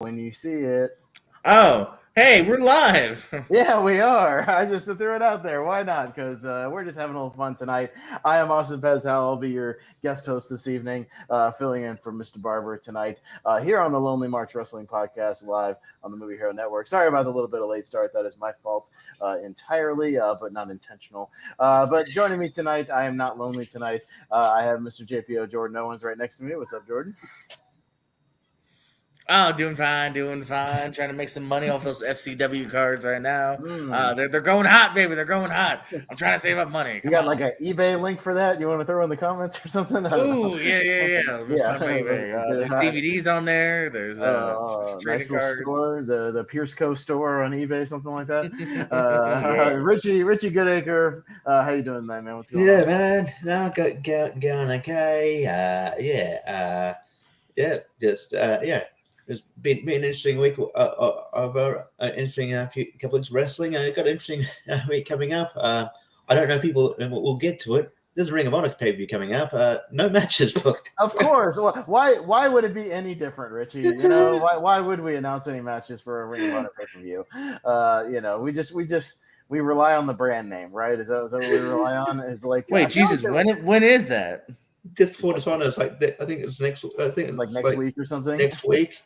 When you see it. Oh, hey, we're live. Yeah, we are. I just threw it out there. Why not? Because we're just having a little fun tonight. I am Austin Pezhal. I'll be your guest host this evening, filling in for Mr. Barber tonight here on the Lonely March Wrestling Podcast live on the Movie Hero Network. Sorry about the little bit of late start. That is my fault entirely, but not intentional. But joining me tonight, I am not lonely tonight. I have Mr. JPO Jordan Owens right next to me. What's up, Jordan? Oh, doing fine, doing fine. Trying to make some money off those FCW cards right now. Mm. They're going hot, baby. They're going hot. I'm trying to save up money. You Come got on. like an eBay link for that? You want to throw in the comments or something? I don't know. Ooh, yeah. Let me Yeah, find my eBay. There's DVDs on there. There's trading nice little cards. store, the Pierce Co store on eBay, something like that. Yeah. Richie Goodacre, how you doing, man? What's going Yeah, on? man. No, going okay. It's been an interesting week over interesting couple of weeks of wrestling. Got an interesting week coming up. I don't know people. We'll get to it. There's a Ring of Honor pay per view coming up. No matches booked. Of course. Why would it be any different, Richie? You know, why would we announce any matches for a Ring of Honor pay per view? We rely on the brand name, right? Is that what we rely on? It's like Wait, Jesus, when is that? Just before Dishonor, it's like I think it's next. I think it's like next week or something. Next week.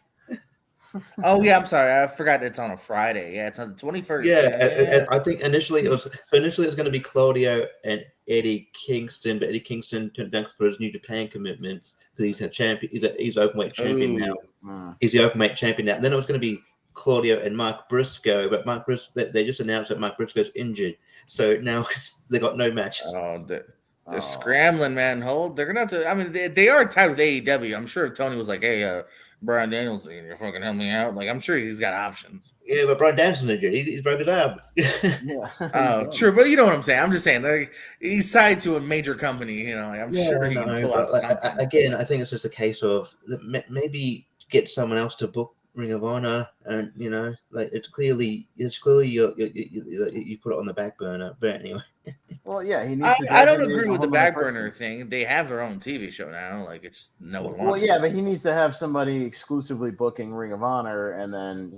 Oh yeah, I'm sorry. I forgot it's on a Friday. Yeah, it's on the 21st. Yeah, and I think initially it was going to be Claudio and Eddie Kingston, but Eddie Kingston turned down for his New Japan commitments because he's a champion. He's openweight champion now. He's the openweight champion now. And then it was going to be Claudio and Mark Briscoe, but Mark Briscoe they just announced that Mark Briscoe's injured, so now they got no matches. They're scrambling, man. They're gonna have to. I mean, they are tied with AEW. I'm sure if Tony was like, "Hey, Brian Danielson, you're fucking help me out." Like, I'm sure he's got options. Yeah, but Brian Danielson's injured. He's broke his arm. Yeah. Oh, true. But you know what I'm saying. I'm just saying, like, he's tied to a major company. You know, like, I'm sure he can pull out something. Again, I think it's just a case of maybe get someone else to book Ring of Honor, and you know, like it's clearly you put it on the back burner. But anyway. Well, yeah, he needs. I don't agree with the back burner thing. They have their own TV show now. Like, it's just no one wants. Well, yeah, but he needs to have somebody exclusively booking Ring of Honor, and then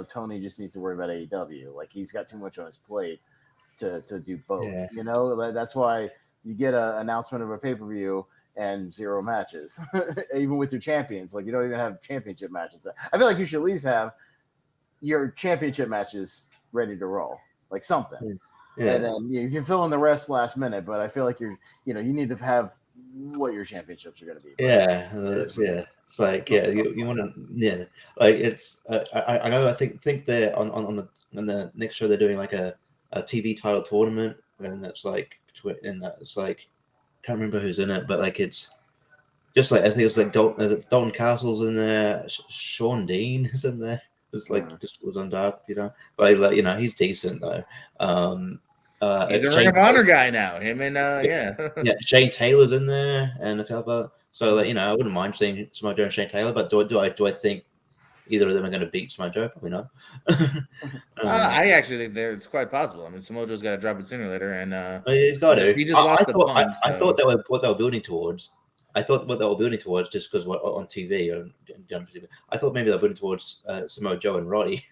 Tony just needs to worry about AEW. Like, he's got too much on his plate to do both. Yeah. You know, that's why you get an announcement of a pay per view and 0 matches, even with your champions. Like, you don't even have championship matches. I feel like you should at least have your championship matches ready to roll, like something. Yeah. And then you can fill in the rest last minute, but I feel like you need to have what your championships are going to be. Yeah, It's like you want to like it's. I know. I think they're on the next show they're doing like a TV title tournament, and that's like it's like can't remember who's in it, but like it's just like I think it's like Dalton Castle's in there, Sean Dean is in there. It's like just was on Dark, you know, but like he's decent though. He's a Ring of Honor guy now. Him and Shane Taylor's in there and a couple. So like, I wouldn't mind seeing Samoa Joe and Shane Taylor, but do I think either of them are going to beat Samoa Joe? Probably not. I actually think it's quite possible. I mean, Samoa Joe's got to drop it sooner or later, and he's got to. He just lost the punch. I thought that was what they were building towards. I thought what they were building towards, just because on TV, I thought maybe they were building towards Samoa Joe and Roddy,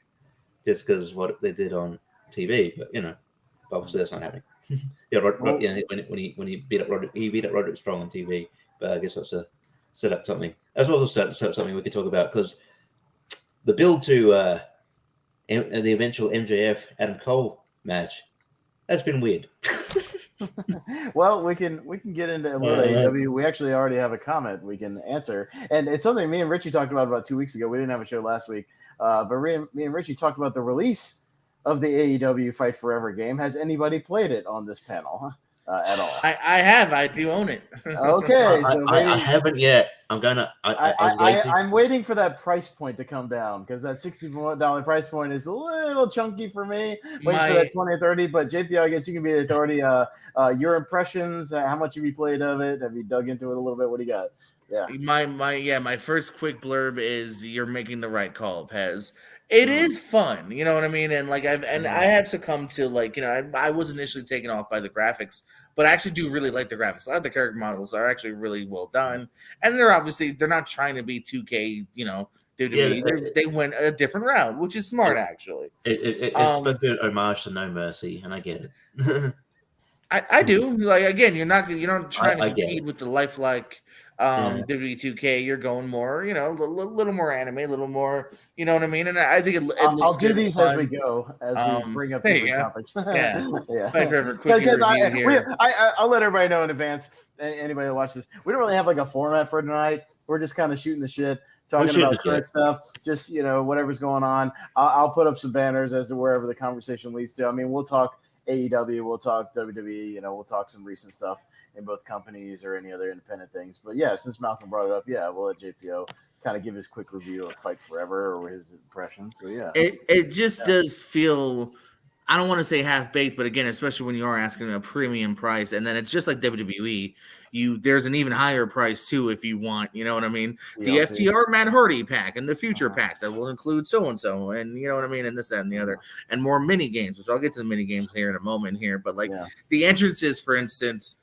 just because what they did on TV. But obviously that's not happening. When he beat up Roderick Strong on TV. But I guess that's a set up something. That's also set up something we could talk about because the build to the eventual MJF Adam Cole match, that's been weird. Well, we can get into AEW. We actually already have a comment we can answer, and it's something me and Richie talked about 2 weeks ago. We didn't have a show last week, but me and Richie talked about the release of the AEW Fight Forever game. Has anybody played it on this panel at all? I have. I do own it. Okay, so I haven't yet. I'm waiting for that price point to come down because that $64 price point is a little chunky for me. Waiting for that 20 or 30, but JP, I guess you can be the authority. Your impressions? How much have you played of it? Have you dug into it a little bit? What do you got? Yeah, my first quick blurb is you're making the right call, Pez. It is fun, you know what I mean, and like I have succumbed to like I was initially taken off by the graphics, but I actually do really like the graphics. I like the character models are actually really well done, and they're not trying to be 2K, WWE. They went a different route, which is smart, actually. It's supposed to be an homage to No Mercy, and I get it. I do. Like, again, you're not trying to compete with the lifelike WWE 2K. You're going more, a little more anime, a little more, you know what I mean? And I think it looks I'll do good, these fun. as we go, as we bring up different topics. Yeah. My favorite quick review here. I'll let everybody know in advance. Anybody that watches this, we don't really have like a format for tonight. We're just kind of shooting the shit, talking about current stuff, just whatever's going on. I'll put up some banners as to wherever the conversation leads to. I mean, we'll talk AEW, we'll talk WWE, we'll talk some recent stuff in both companies or any other independent things. But yeah, since Malcolm brought it up, we'll let JPO kind of give his quick review of Fight Forever or his impressions. So yeah, it just does feel, I don't want to say half baked, but again, especially when you are asking a premium price, and then it's just like WWE. There's an even higher price too if you want, you know what I mean? The FTR Matt Hardy pack and the future packs that will include so and so, and you know what I mean, and this, that, and the other, and more mini games, which I'll get to the mini games here in a moment here. But the entrances, for instance,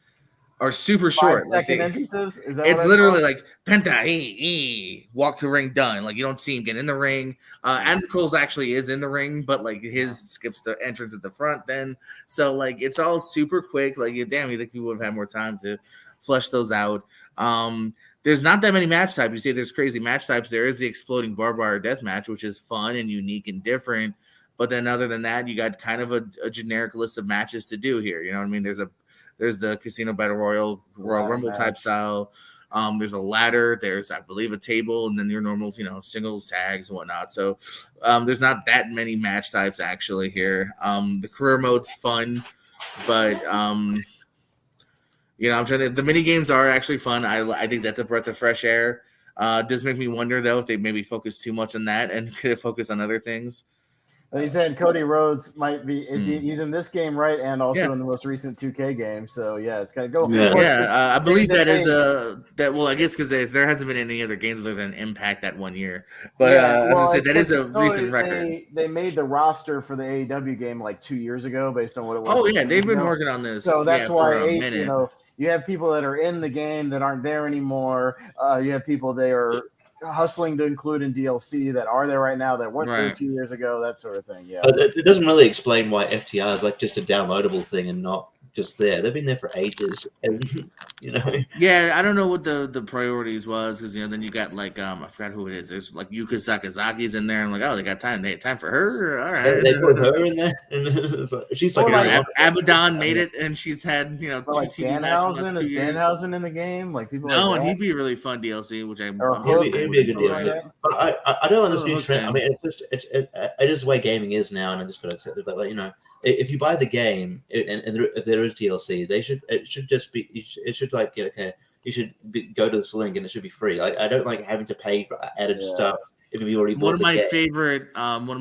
are super short. 5-second entrances. Is that it's literally like Penta walk to ring done. Like you don't see him get in the ring. Adam Cole's actually is in the ring, but like his skips the entrance at the front then. So like it's all super quick. Like you think we would have had more time to flesh those out. There's not that many match types. You say there's crazy match types. There is the exploding barbed wire death match, which is fun and unique and different. But then other than that, you got kind of a generic list of matches to do here. You know what I mean? There's the Casino Battle Royal Rumble type style. There's a ladder. There's, I believe, a table, and then your normal, singles, tags, and whatnot. So there's not that many match types actually here. The career mode's fun, but I'm trying. The mini games are actually fun. I think that's a breath of fresh air. Does make me wonder though if they maybe focus too much on that and could focus on other things. He said Cody Rhodes might be. He's in this game, right? And also in the most recent 2K game. So it's gonna go. Yeah, I believe that is that. Well, I guess because there hasn't been any other games other than Impact that 1 year. But as I said, that is a recent record. They made the roster for the AEW game like 2 years ago, based on what it was. Oh yeah, they've been working on this. So that's why you have people that are in the game that aren't there anymore. You have people they are hustling to include in DLC that are there right now that weren't there 2 years ago, that sort of thing. Yeah, it doesn't really explain why FTR is like just a downloadable thing and not just there. They've been there for ages, and Yeah, I don't know what the priorities was because then you got like I forgot who it is. There's like Yuka Sakazaki's in there, and like they got time. They had time for her. All right, they put her in there, and she's like Abaddon made it, and she's had two TV matches in 2 years. Danhausen in the game, like people. No, like and he'd be a really fun DLC, which I'm. It'd be a good DLC. But I don't like this new trend. I mean, it's just the way gaming is now, and I just got to accept it. But if you buy the game and if there is DLC, it should just be. It should you should go to the link and it should be free. Like I don't like having to pay for added stuff if you already bought one of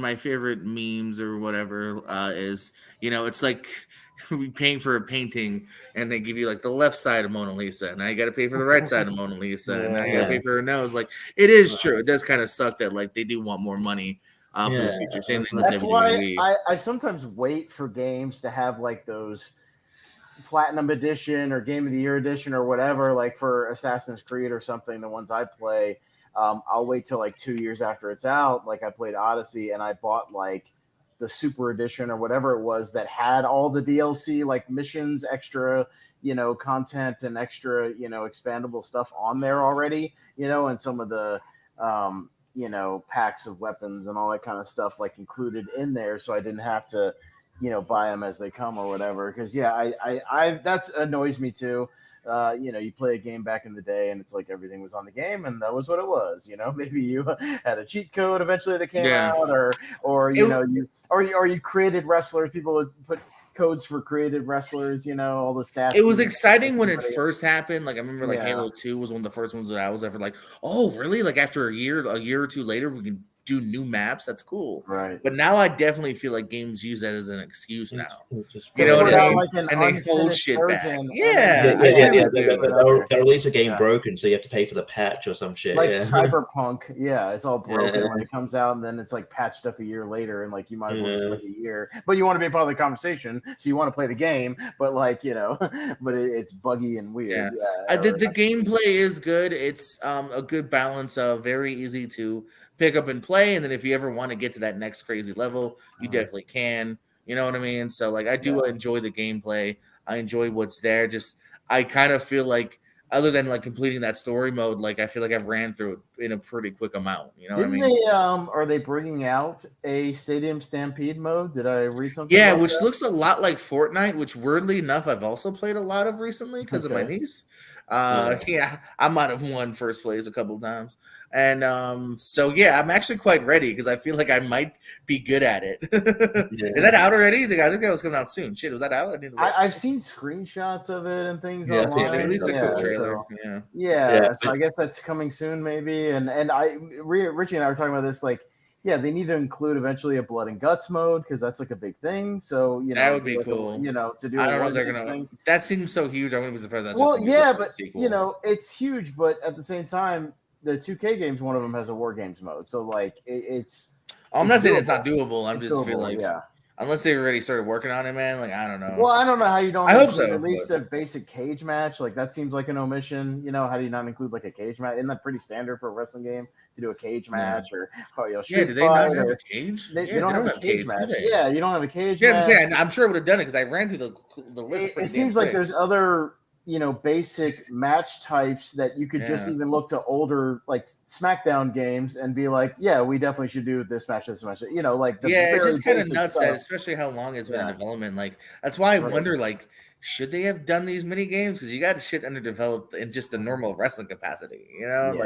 my favorite memes or whatever is it's like paying for a painting and they give you like the left side of Mona Lisa. Now you got to pay for the right side of Mona Lisa, and now you got to pay for her nose. Like it is true. It does kind of suck that like they do want more money. For the future. Same thing with That's why I sometimes wait for games to have like those Platinum Edition or Game of the Year Edition or whatever, like for Assassin's Creed or something, the ones I play. I'll wait till like 2 years after it's out. Like I played Odyssey and I bought like the Super Edition or whatever it was that had all the DLC, like missions, extra, content and extra, expandable stuff on there already, and some of the, packs of weapons and all that kind of stuff like included in there. So I didn't have to, buy them as they come or whatever. Cause I that annoys me too. You play a game back in the day and it's like everything was on the game and that was what it was. Maybe you had a cheat code eventually that came out or you created wrestlers. People would put codes for creative wrestlers, all the stats. It was exciting when it first happened. Like I remember like Halo 2 was one of the first ones that I was ever like, oh really? Like after a year or two later, we can do new maps. That's cool. Right. But now I definitely feel like games use that as an excuse now. You know what I mean? Like and they hold shit back. Yeah. They'll release a game broken, so you have to pay for the patch or some shit. Like Cyberpunk. Yeah, it's all broken when it comes out, and then it's like patched up a year later, and like you might as well just wait a year. But you want to be a part of the conversation, so you want to play the game, but like, but it's buggy and weird. Yeah. The gameplay is good. It's a good balance of very easy to pick up and play. And then if you ever want to get to that next crazy level, you definitely can. You know what I mean? So like I do enjoy the gameplay. I enjoy what's there. Just I kind of feel like other than like completing that story mode, like I feel like I've ran through it in a pretty quick amount. You know what I mean? They are they bringing out a Stadium Stampede mode? Did I read something? Yeah, which looks a lot like Fortnite, which weirdly enough I've also played a lot of recently because of my niece. Yeah, I might have won first place a couple of times. And so yeah, I'm actually quite ready because I feel like I might be good at it. Is that out already? I think that was coming out soon. Shit, was that out? I've seen screenshots of it and things Yeah, online. At least a cool trailer. So I guess that's coming soon, maybe. And Richie and I were talking about this, like, yeah, they need to include eventually a blood and guts mode because that's like a big thing. So that would be cool. To do. I don't know if they're gonna. That seems so huge. I wouldn't be surprised. Well, yeah, but it's huge. But at the same time, the 2K games, one of them has a War Games mode. So like, it's. I'm not saying it's not doable. I'm just feel like yeah. Unless they already started working on it, man. Like, I don't know. Well, I don't know how you don't. I hope so. At least a basic cage match, like that seems like an omission. You know, how do you not include like a cage match? Isn't that pretty standard for a wrestling game to do a cage match or do they not have a cage? They don't have a cage match. Yeah, you don't have a cage. Yeah, match. I'm sure it would have done it because I ran through the list. It seems like there's other basic match types that you could just even look to older like SmackDown games and be like, yeah, we definitely should do this match, like it's just kind of nuts that, especially how long it's been in development. Like that's why I wonder, like, should they have done these mini games? Because you got shit underdeveloped in just the normal wrestling capacity, I don't know.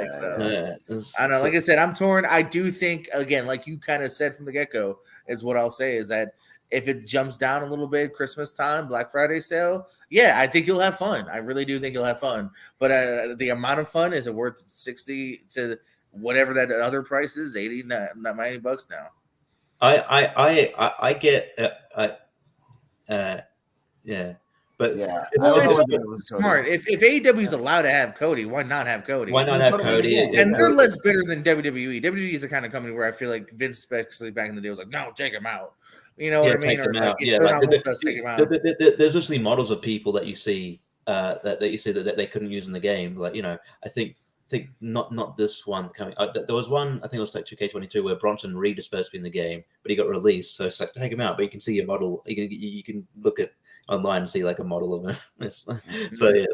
Like I said, I'm torn. I do think, again, like you kind of said from the get-go, is what I'll say is that if it jumps down a little bit, Christmas time, Black Friday sale, I think you'll have fun. I really do think you'll have fun. But the amount of fun, is it worth 60 to whatever that other price is, 80, not $90 now? I get but it's smart. If AEW is allowed to have Cody, why not have Cody? Why not have Cody? And they're less bitter than WWE. WWE is the kind of company where I feel like Vince, especially back in the day, was like, no, take him out. You know what I mean? There's actually models of people that you see that they couldn't use in the game. Like, I think not this one coming. There was one, I think it was like 2K22, where Bronson Reed is supposed to be in the game, but he got released. So it's like, take him out, but you can see a model. You can look at online and see like a model of him. So it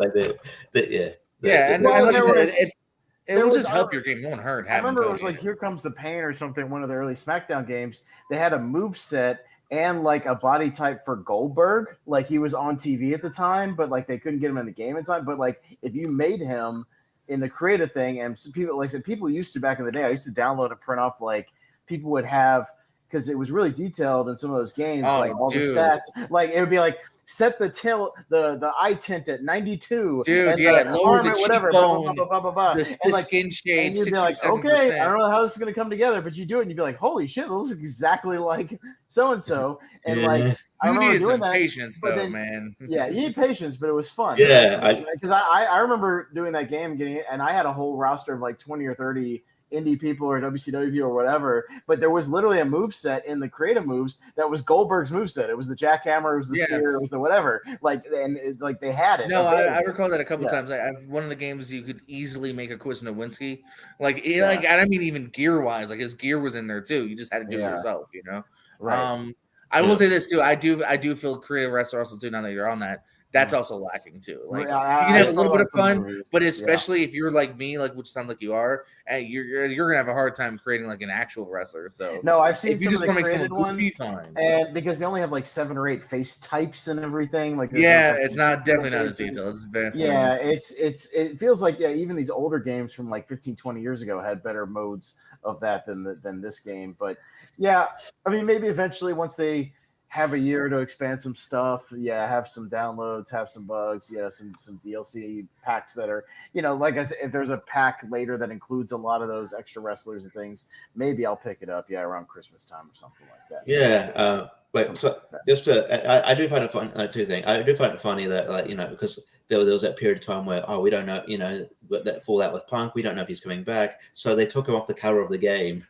will just help your game. It won't hurt. I remember it was like Here Comes the Pain or something. One of the early SmackDown games, they had a move set and like a body type for Goldberg. Like he was on TV at the time, but like they couldn't get him in the game in time. But like if you made him in the creative thing, and some people, like I said, people used to back in the day, I used to download and print off, like people would have, because it was really detailed in some of those games, like all the stats. Like it would be like, set the eye tint at 92. Dude, and lower the whatever, cheekbone, the like, skin shade. And you'd be like, okay, I don't know how this is going to come together, but you do it and you'd be like, holy shit, this looks exactly like so-and-so. And like, I remember doing that. Patience, though, man. Yeah, you need patience, but it was fun. Yeah. Because I remember doing that game, getting it, and I had a whole roster of like 20 or 30 indie people or WCW people or whatever, but there was literally a move set in the creative moves that was Goldberg's move set. It was the jackhammer, it was the spear, it was the whatever. Like, and it's like they had it. No, I recall that a couple times. One of the games you could easily make a Quiz Nowinski. Like I mean, even gear wise, like his gear was in there too. You just had to do it yourself, Right. I will say this too. I do feel creative wrestler also too. Now that you're on that. That's also lacking too. Like you can have a little bit of fun, but especially if you're like me, like which sounds like you are, and you're gonna have a hard time creating like an actual wrestler. So no, I've seen some of the created ones, and because they only have like 7 or 8 face types and everything. Like it's not definitely not as detailed. It's very it feels like even these older games from like 15-20 years ago had better modes of that than this game. But yeah, I mean maybe eventually once they have a year to expand some stuff, have some downloads, have some bugs, some DLC packs that are, like I said, if there's a pack later that includes a lot of those extra wrestlers and things, maybe I'll pick it up, around Christmas time or something like that. I do find it fun, two things. I do find it funny that, because there was that period of time where, we don't know, that fallout with Punk, we don't know if he's coming back. So they took him off the cover of the game.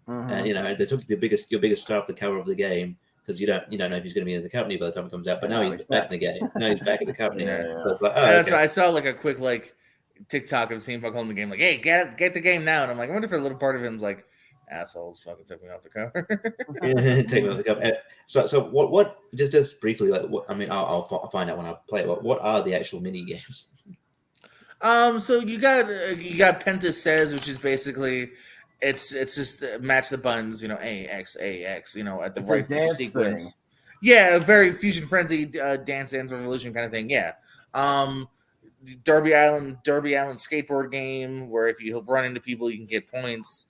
And, they took your biggest star off the cover of the game. Because you don't know if he's going to be in the company by the time it comes out, but now he's back in the game. Now he's back in the company. So that's why I saw like a quick TikTok of CM Punk holding the game, like, "Hey, get the game now," and I'm like, I wonder if a little part of him's like, Assholes fucking took me off the cover. Take me off the cup. So what? Just briefly, like, what, I mean, I'll find out when I play it. What are the actual mini games? So you got Penta Says, which is basically it's just match the buttons, A X, at the It's right a dance sequence. thing. Yeah, a very Fusion Frenzy, Dance Revolution kind of thing. Yeah. Derby Island skateboard game where if you run into people, you can get points.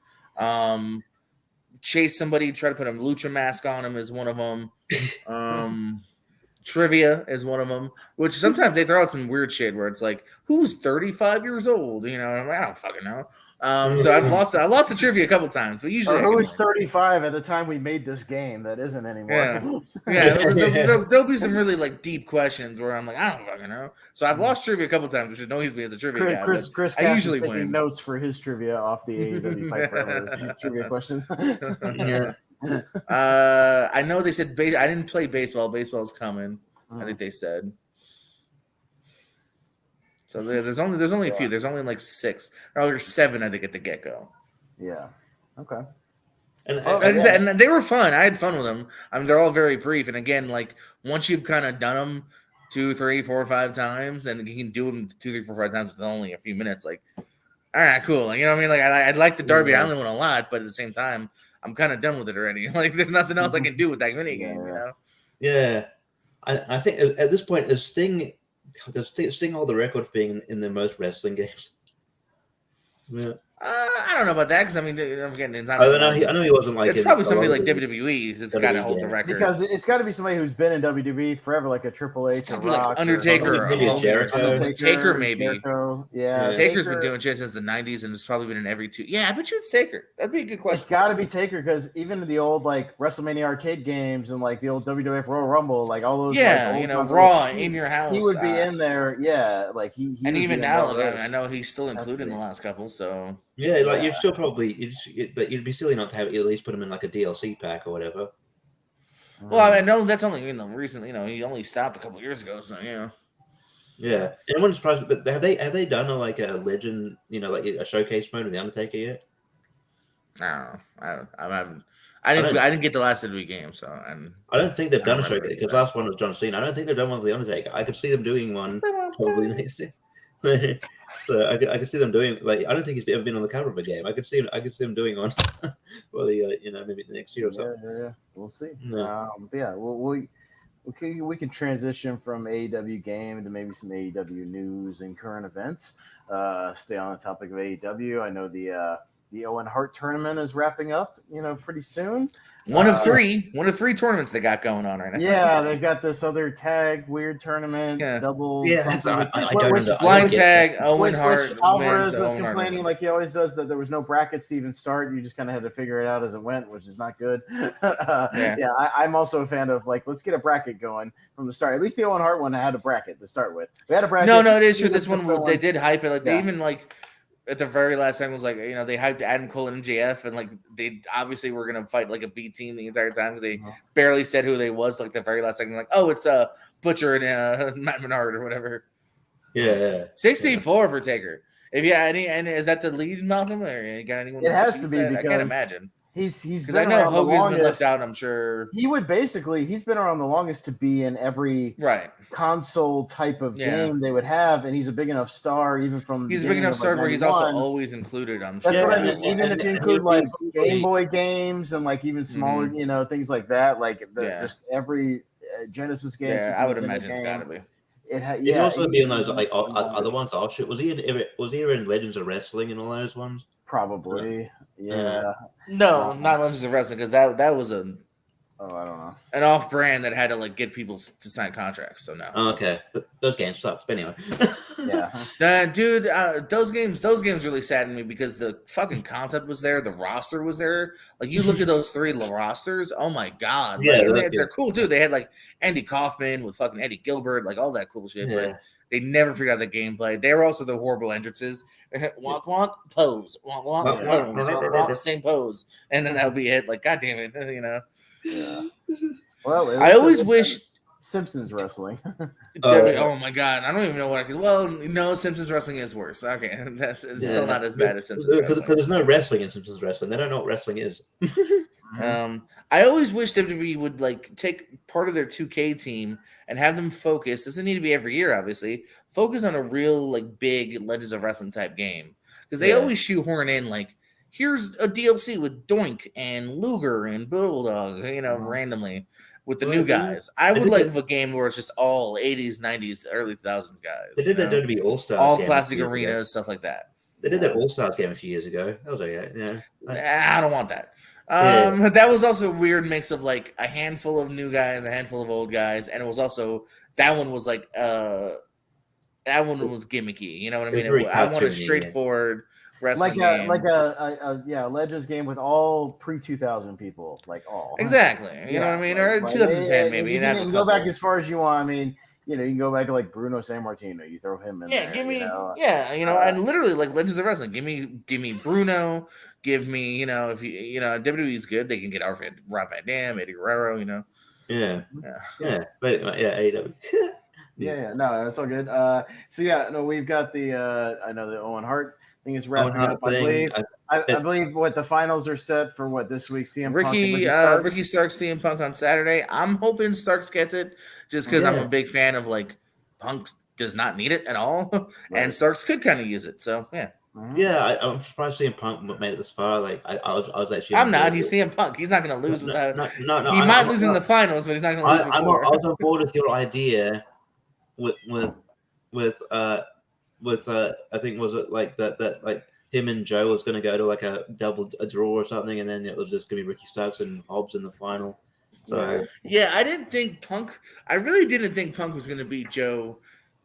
Chase somebody, try to put a lucha mask on them is one of them. Trivia is one of them, which sometimes they throw out some weird shit where it's like, who's 35 years old? I don't fucking know. So I lost the trivia a couple times, but usually who was 35 at the time we made this game that isn't anymore. Yeah. There'll be some really like deep questions where I'm like, I don't fucking know. So I've lost trivia a couple times, which annoys me as a trivia guy. Chris I usually taking win. notes for his trivia off the AEW Fight Forever trivia questions. I know they said I didn't play baseball. Baseball's coming. I think they said. So there's only a few. There's only like 6 or 7, I think, at the get go. Yeah. Okay. And, Like I said, and they were fun. I had fun with them. I mean, they're all very brief. And again, like once you've kind of done them 2, 3, 4, 5 times, and you can do them 2, 3, 4, 5 times with only a few minutes, like, all right, cool. You know what I mean? Like I like the Derby Island one a lot, but at the same time, I'm kind of done with it already. Like there's nothing else I can do with that mini game. Yeah. I think at this point, does Sting hold the record for being in the most wrestling games? Yeah. I don't know about that because I mean, again, it's not. I know he wasn't like. It's probably somebody like WWE that's got to hold the record because it's got to be somebody who's been in WWE forever, like a Triple H, or Rock, like Undertaker, or Jericho. Taker maybe. Jericho. Yeah, Taker's been doing shit since the '90s, and it's probably been in every 2. Yeah, I bet you it's Taker. That'd be a good question. It's got to be Taker because even in the old like WrestleMania arcade games and like the old WWF Royal Rumble, like all those. Yeah, like, Raw in your house. He would be in there. Yeah, like he and even now, I know he's still included in the last couple. So yeah, like you're still probably you'd be silly not to have at least put him in like a DLC pack or whatever. Well, I know that's only recently. He only stopped a couple years ago, so yeah. Yeah, and I'm surprised that have they done a legend, like a showcase mode of the Undertaker yet? No, I didn't get the last WWE game, so I don't think they've done a showcase because last one was John Cena. I don't think they've done one with the Undertaker. I could see them doing one probably next year. So I could see them doing I don't think he's ever been on the cover of a game. I could see him doing one. Well, maybe the next year or something. Yeah, we'll see. Yeah. We can transition from AEW game to maybe some AEW news and current events. Stay on the topic of AEW. I know the Owen Hart tournament is wrapping up, pretty soon. One of three tournaments they got going on right now. Yeah, they've got this other tag weird tournament, double. Yeah, blind tag. Owen Hart. Alvarez was complaining like he always does that there was no brackets to even start. You just kind of had to figure it out as it went, which is not good. I'm also a fan of let's get a bracket going from the start. At least the Owen Hart one had a bracket to start with. We had a bracket. No, it is true. This one they did hype it. They even at the very last time was they hyped Adam Cole and MJF and they obviously were gonna fight like a B team the entire time because they barely said who they was the very last second it's Butcher and Matt Menard or whatever. Yeah. 64 for Taker. If you any and is that the lead, Malcolm, or you got anyone? It has to be because I can't imagine. He's because I know Hogan's been left out. I'm sure he's been around the longest to be in every console type of game they would have, and he's a big enough star even from. He's a big enough star where he's also always included. I'm sure. That's what I mean. Even if you include Game Boy games and even smaller, things like that, just every Genesis game. Yeah, I would imagine it's got to be. It also be in those other ones offshoot. Was he in Legends of Wrestling and all those ones? Probably, yeah. No, not Legends of Wrestling because that was I don't know, an off-brand that had to get people to sign contracts. So no. Okay, those games sucked. But anyway, yeah, dude, those games really saddened me because the fucking concept was there, the roster was there. You look at those 3 rosters. Oh my god, they're cool too. They had Andy Kaufman with fucking Eddie Gilbert, all that cool shit. Yeah. But they never figured out the gameplay. They were also the horrible entrances. Walk, walk, pose. Walk, walk, pose. Walk, same pose, and then that'll be it. God damn it, Yeah. Well, I always wish Simpsons wrestling. Oh my god, I don't even know what I could. Well, no, Simpsons wrestling is worse. Okay, it's still not as bad as Simpsons Because wrestling. there's no wrestling in Simpsons wrestling. They don't know what wrestling is. I always wish WWE would like take part of their 2K team and have them focus. Doesn't need to be every year, obviously. Focus on a real like big Legends of Wrestling type game because they always shoehorn in like here's a DLC with Doink and Luger and Bulldog, randomly with the new guys. I would like a game where it's just all 80s, 90s, early 2000s guys. They did that WWE All Stars, all classic arenas, stuff like that. They did that All Stars game a few years ago. That was okay. Yeah, I don't want that. That was also a weird mix of like a handful of new guys, a handful of old guys, and it was also that one was like that one was gimmicky. You know what I mean? I want a straightforward wrestling game. like a Legends game with all pre-2000 people, like all exactly. You know what I mean? Or 2010 maybe. You can go back as far as you want. I mean, you can go back to like Bruno Sammartino. You throw him in. Yeah, there, give me. And literally like Legends of Wrestling. Give me Bruno. Give me, if WWE is good, they can get Rob Van Dam, Eddie Guerrero, Yeah. But AEW. No, that's all good. We've got the I know the Owen Hart thing is wrapping up. I believe what the finals are set for this week. CM Punk Ricky Starks, CM Punk on Saturday. I'm hoping Starks gets it just because I'm a big fan of like Punk does not need it at all, and Starks could kind of use it. So yeah. Mm-hmm. Yeah, I'm surprised CM Punk made it this far. Like I was actually. I'm not. He's CM Punk. He's not going to lose without. No. He might lose in the finals, but he's not going to lose before. I was on board with your idea, with I think was it like that like him and Joe was going to go to like a draw or something, and then it was just going to be Ricky Starks and Hobbs in the final. So yeah, I didn't think Punk. I really didn't think Punk was going to beat Joe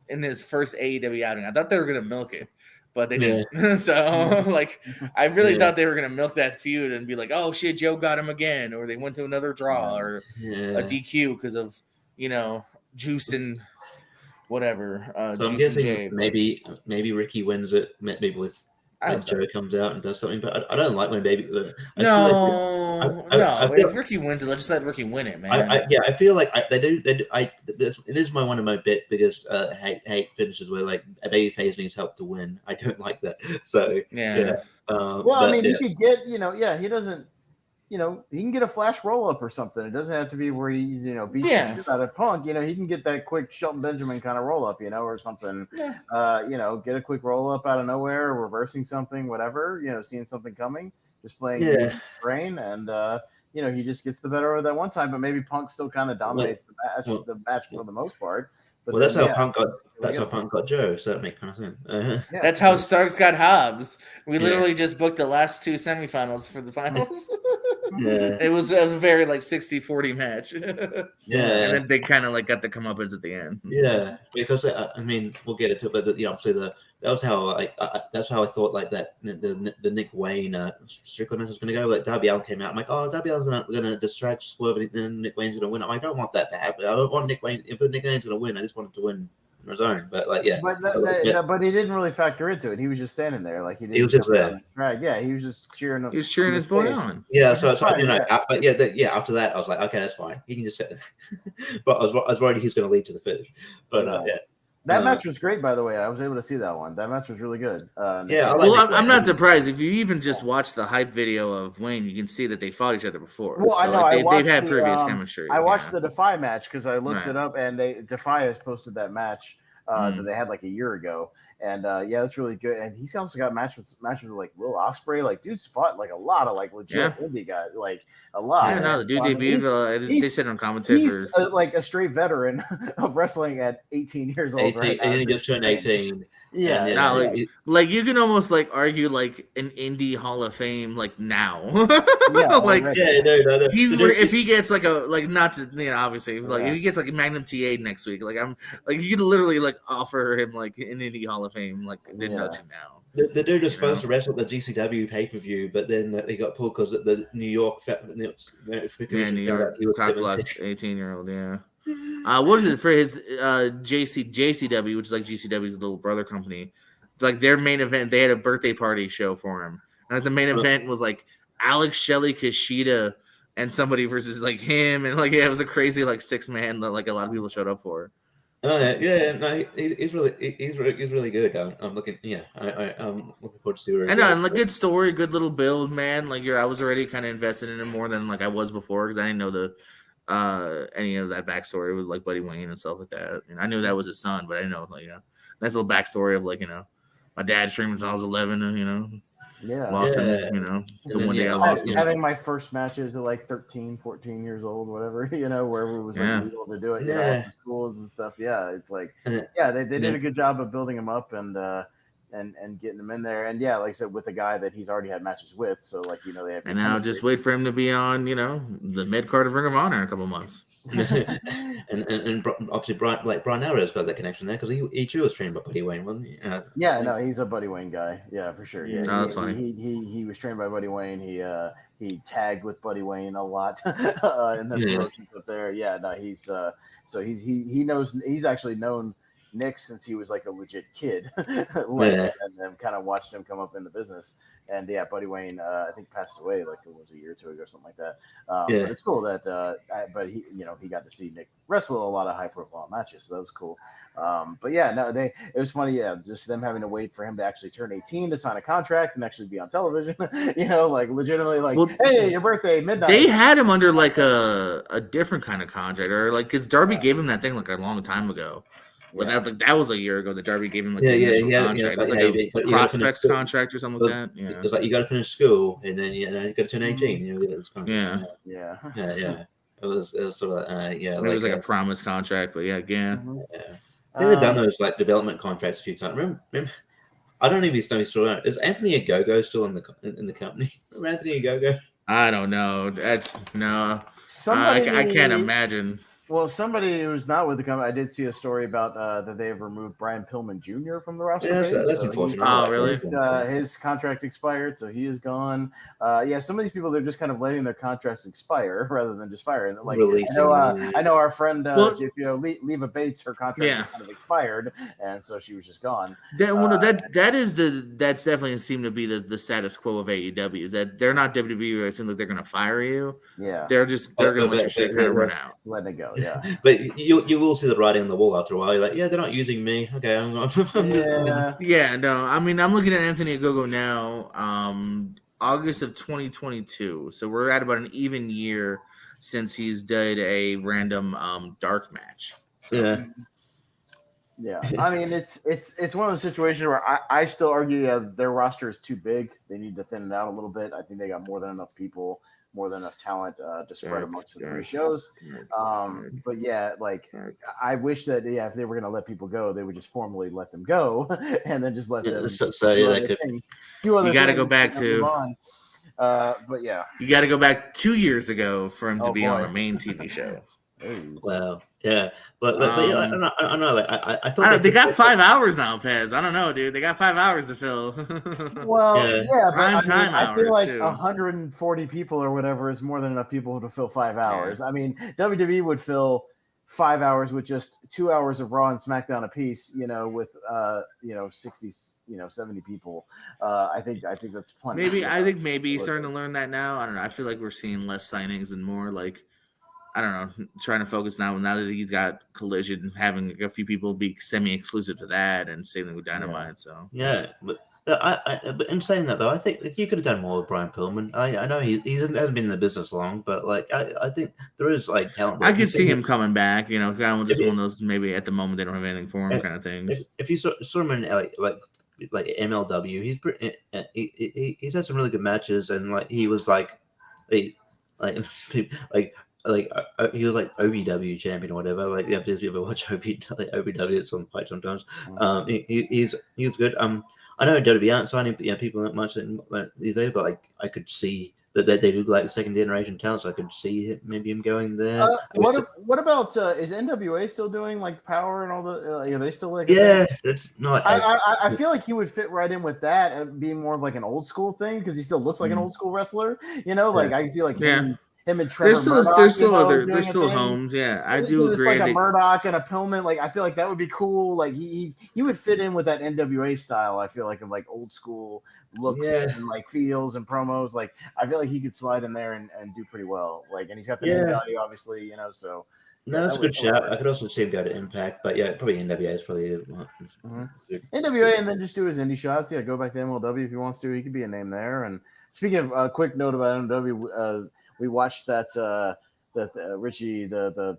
in his first AEW outing. I thought they were going to milk it. But they didn't. So, like, I really thought they were going to milk that feud and be like, oh, shit, Joe got him again. Or they went to another draw or a DQ because of, juice and whatever. So I'm guessing maybe Ricky wins it, maybe with when Joe comes out and does something. But I don't like when baby. If Ricky wins it, let's just let Ricky win it, man. I feel like they do. It is one of my biggest hate finishes where like a babyface needs help to win. I don't like that. So he could get he doesn't. He can get a flash roll up or something. It doesn't have to be where he's beats the shit out of Punk. He can get that quick Shelton Benjamin kind of roll up, or something. Yeah. Get a quick roll up out of nowhere, reversing something, whatever. Seeing something coming, just playing brain, and he just gets the better of that one time. But maybe Punk still kind of dominates the match for the most part. But that's how Punk got. That's how Punk got Joe. So that makes kind of sense. That's how Starks got Hobbs. We literally just booked the last two semifinals for the finals. It was a very 60-40 match. And then they kind of got the comeuppance at the end. Yeah, because we'll get into it, but obviously that was how that's how I thought that the Nick Wayne Strickland match was going to go. Like Darby Allin came out, I'm like, oh, Darby Allin's going to distract Swerve, and then Nick Wayne's going to win. I don't want that to happen. I don't want Nick Wayne. If Nick Wayne's going to win, I just want him to win on his own. But but he didn't really factor into it. He was just standing there, he was just there. Yeah, he was just cheering. He was cheering his boy on. Yeah, so after that, I was like, okay, that's fine. He can just sit. But I was worried he's going to lead to the finish. But that match was great, by the way. I was able to see that one. That match was really good. I'm not surprised if you even just watch the hype video of Wayne. You can see that they fought each other before. Well, I know they've had previous chemistry. I watched the Defy match because I looked it up, and Defy has posted that match that they had a year ago, and that's really good. And he's also got matches with Will Ospreay. Dude's fought a lot of legit indie guys, a lot. Yeah, the dude debuted. They said on commentary. He's a straight veteran of wrestling at 18 years old. 18, right now. And he just turned 18. Yeah, you can almost argue an indie Hall of Fame now. If he gets not to obviously if he gets Magnum TA next week, I'm you could literally offer him an indie Hall of Fame nudging now. The dude was supposed to wrestle at the GCW pay-per-view, but then he got pulled because the New York New York cock block 18-year-old. What is it for his JCW, which is GCW's little brother company? Their main event, they had a birthday party show for him, and the main event was Alex Shelley Kushida and somebody versus like him, and like it was a crazy like 6-man that like a lot of people showed up for. Oh yeah, no, he's really good. I'm looking, I'm looking forward to see where. I know, and like good story, good little build, man. Like I was already kind of invested in him more than like I was before because I didn't know the any of that backstory with like Buddy Wayne and stuff like that. And I knew that was his son, but I didn't know like nice little backstory of like my dad streamed since I was 11, lost him, the one day I lost him. Having my first matches at like 13, 14 years old, whatever, wherever it was like legal to do it, at the schools and stuff. Yeah, it's like, they did a good job of building him up and getting him in there. And like I said, with a guy that he's already had matches with, so like they have. And now just wait for him to be on, the mid card of Ring of Honor in a couple months. and obviously Brian Arrow's got that connection there because he too was trained by Buddy Wayne, wasn't he? No, he's a Buddy Wayne guy. Yeah, for sure. Yeah, no, that's funny. He was trained by Buddy Wayne. He tagged with Buddy Wayne a lot in the promotions up there. Yeah, no, he's so he knows. He's actually known Nick since he was like a legit kid, and then kind of watched him come up in the business. And Buddy Wayne, I think passed away like it was a year or two ago or something like that. But it's cool that, but he, he got to see Nick wrestle a lot of high profile matches, so that was cool. It was funny, just them having to wait for him to actually turn 18 to sign a contract and actually be on television. Like legitimately, like, hey, your birthday, midnight. They had him under like a different kind of contract, or like because Darby gave him that thing like a long time ago. Well, that was a year ago that Darby gave him like the initial contract. It's like a prospects contract or something like that. Yeah, it's like you got to finish school and then you got to turn 18. Yeah. It was sort of it was like a promise contract, but I think they've done those like development contracts a few times. Remember I don't even know he's still around. Is Anthony Ogogo still in the company? Remember Anthony Ogogo? I don't know. That's no. I can't imagine. Well, somebody who's not with the company, I did see a story about that they have removed Brian Pillman Jr. from the roster. That's unfortunate. Really? His contract expired, so he is gone. Some of these people, they're just kind of letting their contracts expire rather than just fire. And like, I know our friend JPO, Leva Bates, her contract kind of expired, and so she was just gone. That definitely seemed to be the status quo of AEW. Is that they're not WWE. It seems like they're going to fire you. Yeah, they're going to let your shit kind of run out. Letting it go. Yeah, but you will see the writing on the wall after a while. You're like, they're not using me. Okay, I'm no. I mean, I'm looking at Anthony Ogogo now. August of 2022. So we're at about an even year since he's did a random dark match. So. Yeah. I mean, it's one of those situations where I still argue their roster is too big. They need to thin it out a little bit. I think they got more than enough people, more than enough talent to spread amongst the three shows. But like I wish that if they were going to let people go, they would just formally let them go and then just let them do other things. You got to go back to. But you got to go back 2 years ago for him to be on a main TV show. Wow. Yeah, but I don't know. Like I thought they got 5 hours now, Pez. I don't know, dude. They got 5 hours to fill. Well, but I feel like 140 people or whatever is more than enough people to fill 5 hours. I mean, WWE would fill 5 hours with just 2 hours of Raw and SmackDown apiece. With 60, 70 people. I think that's plenty. I think maybe starting to learn that now. I don't know. I feel like we're seeing less signings and more like. I don't know, trying to focus now that he's got Collision, having a few people be semi-exclusive to that, and same thing with Dynamite. But in saying that though, I think you could have done more with Brian Pillman. I know he hasn't been in the business long, but like I think there is like talent. I could see him coming back. Kind of just one of those maybe at the moment they don't have anything for him kind of things. If you saw him in like MLW, he's had some really good matches, and like he was like he was like OVW champion or whatever. Like, if you ever watch OVW, it's on fight sometimes. He was good. I know WWE aren't signing people that much these days, but like I could see that they do like second generation talent, so I could see him going there. What about is NWA still doing like Power and all the? Are they still like? Yeah, it's not. I feel like he would fit right in with that and being more of like an old school thing because he still looks like an old school wrestler. Like I can see like him him and Trevor Murdoch. There's still homes. Yeah, I do it's agree. like a Murdoch and a Pillman. Like I feel like that would be cool. Like he would fit in with that NWA style. I feel like of like old school looks and like feels and promos. Like I feel like he could slide in there and do pretty well. Like and he's got the name value, obviously, you know. So no, that's a good shout. I could also see him go to Impact, but yeah, probably NWA is probably NWA, and then just do his indie shots. Yeah, go back to MLW if he wants to. He could be a name there. And speaking of a quick note about MLW, we watched that Richie the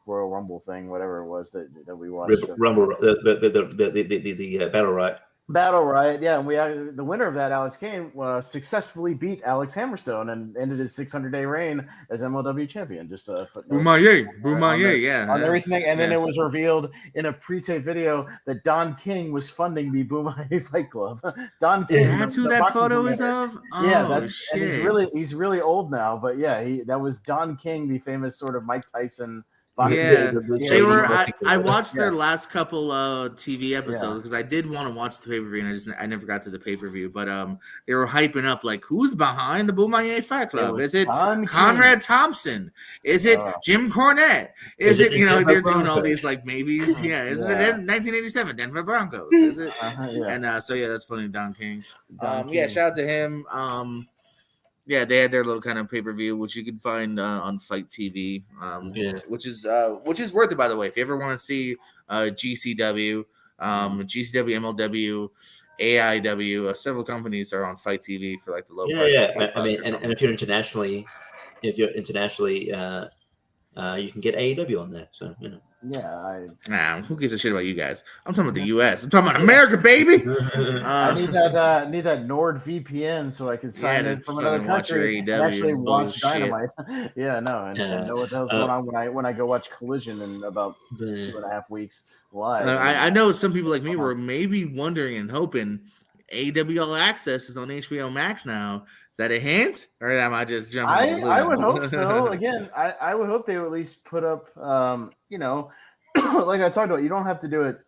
Royal Rumble thing, whatever it was that we watched. Rumble, the Battle Riot. Battle Riot, yeah, and we had the winner of that, Alex Kane, successfully beat Alex Hammerstone and ended his 600-day reign as MLW champion. Just a footnote. Boomaye, yeah. On the recent thing, and then it was revealed in a pre-tape video that Don King was funding the Boomaye Fight Club. Don King. That's who that photo is of. Oh, yeah, that's shit. And he's really old now, but yeah, that was Don King, the famous sort of Mike Tyson. Yeah, they were. I watched their last couple TV episodes because I did want to watch the pay-per-view and I never got to the pay-per-view. But they were hyping up like who's behind the Boomaye Fight Club? Is it Conrad Thompson? Is it Jim Cornette? Is it they're doing all these like maybes? Yeah, is it the 1987 Denver Broncos? Is it? And so that's funny, Don King. Yeah, shout out to him. Yeah, they had their little kind of pay-per-view, which you can find on Fight TV, which is worth it, by the way. If you ever want to see GCW, MLW, AIW, several companies are on Fight TV for like the low price. Yeah. I mean, and if you're internationally, you can get AEW on there. So Yeah, who gives a shit about you guys? I'm talking about the U.S. I'm talking about America, baby. I need that NordVPN so I can sign in from another country and actually watch Dynamite. And know what the hell's going on when I go watch Collision in about 2.5 weeks live. I know some people like me were maybe wondering and hoping AEW All Access is on HBO Max now. Is that a hint, or am I just jumping? I would hope so. Again, I would hope they would at least put up, like I talked about. You don't have to do it